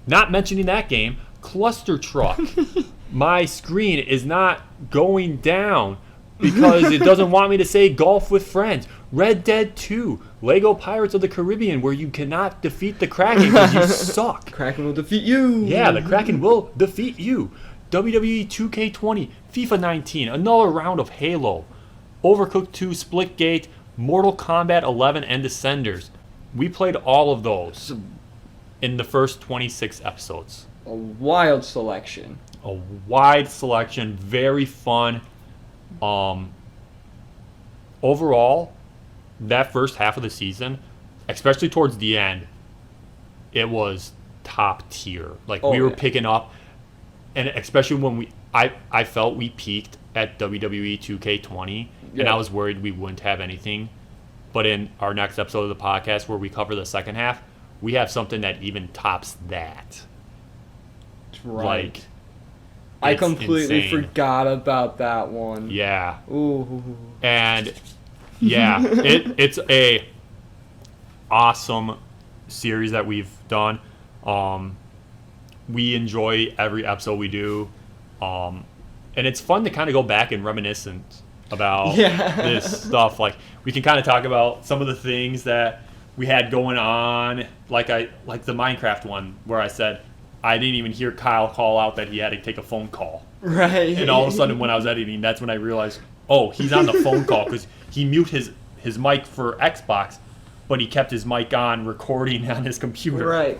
not mentioning that game, Cluster Truck. My screen is not going down because it doesn't want me to say Golf with Friends, Red Dead 2, Lego Pirates of the Caribbean, where you cannot defeat the Kraken because you suck. Kraken will defeat you. Yeah, the Kraken will defeat you. WWE 2K20, FIFA 19, another round of Halo, Overcooked 2, Splitgate, Mortal Kombat 11, and Descenders. We played all of those in the first 26 episodes. A wild selection. A wide selection, very fun. Overall, that first half of the season, especially towards the end, it was top tier. Like we were picking up, and especially when I felt we peaked at WWE 2K20, and I was worried we wouldn't have anything. But in our next episode of the podcast, where we cover the second half, we have something that even tops that. Right. Like, I it's completely insane. forgot about that one. Yeah. Ooh. And yeah, it's a awesome series that we've done. We enjoy every episode we do. And it's fun to kind of go back and reminisce about this stuff. Like we can kind of talk about some of the things that we had going on, like the Minecraft one where I said I didn't even hear Kyle call out that he had to take a phone call. Right. And all of a sudden when I was editing, that's when I realized, oh, he's on the phone call because he muted his mic for Xbox, but he kept his mic on recording on his computer. Right.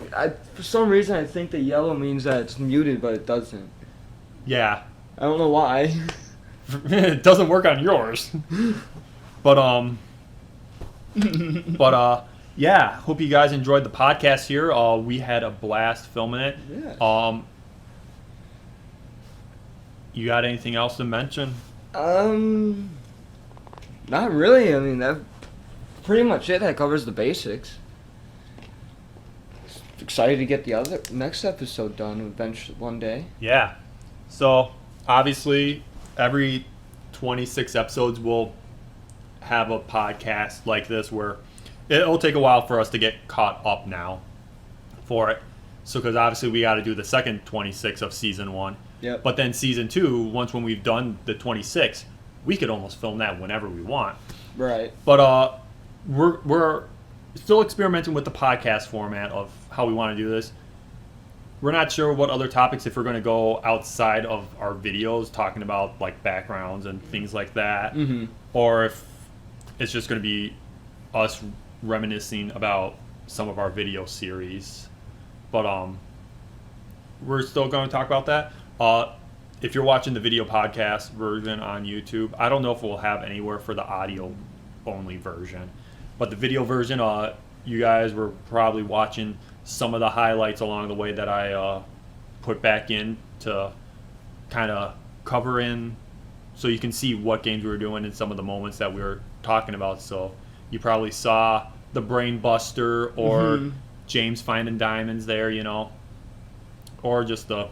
For some reason, I think the yellow means that it's muted, but it doesn't. Yeah. I don't know why. It doesn't work on yours. But yeah, hope you guys enjoyed the podcast here. We had a blast filming it. Yeah. You got anything else to mention? Not really. I mean, that's pretty much it. That covers the basics. Excited to get the next episode done eventually one day. Yeah. So, obviously, every 26 episodes we'll have a podcast like this where it'll take a while for us to get caught up now for it. So, because obviously we got to do the second 26 of season 1. Yep. But then season 2, when we've done the 26, we could almost film that whenever we want. Right. But we're still experimenting with the podcast format of how we want to do this. We're not sure what other topics, if we're going to go outside of our videos, talking about like backgrounds and things like that, or if it's just going to be us reminiscing about some of our video series. But we're still going to talk about that. If you're watching the video podcast version on YouTube, I don't know if we'll have anywhere for the audio only version, but the video version, you guys were probably watching some of the highlights along the way that I put back in to kind of cover in so you can see what games we were doing and some of the moments that we were talking about. So you probably saw the Brain Buster or James finding diamonds there, you know, or just the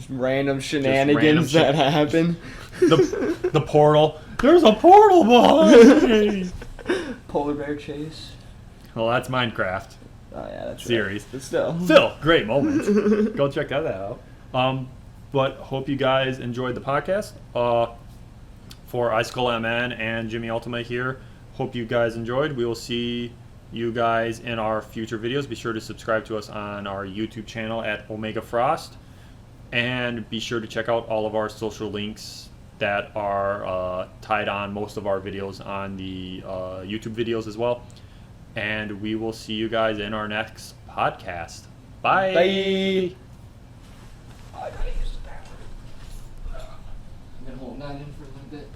random shenanigans that happen. The portal. There's a portal behind me. Polar bear chase. Well, that's Minecraft. Oh yeah, that's series. Right. But still, great moments. Go check that out. But hope you guys enjoyed the podcast. For Icicle MN and JimmyUltima here, hope you guys enjoyed. We will see you guys in our future videos. Be sure to subscribe to us on our YouTube channel at Omega Frost, and be sure to check out all of our social links that are tied on most of our videos on the YouTube videos as well. And we will see you guys in our next podcast. Bye. Bye. I gotta use the bathroom. I'm gonna hold that in for a little bit.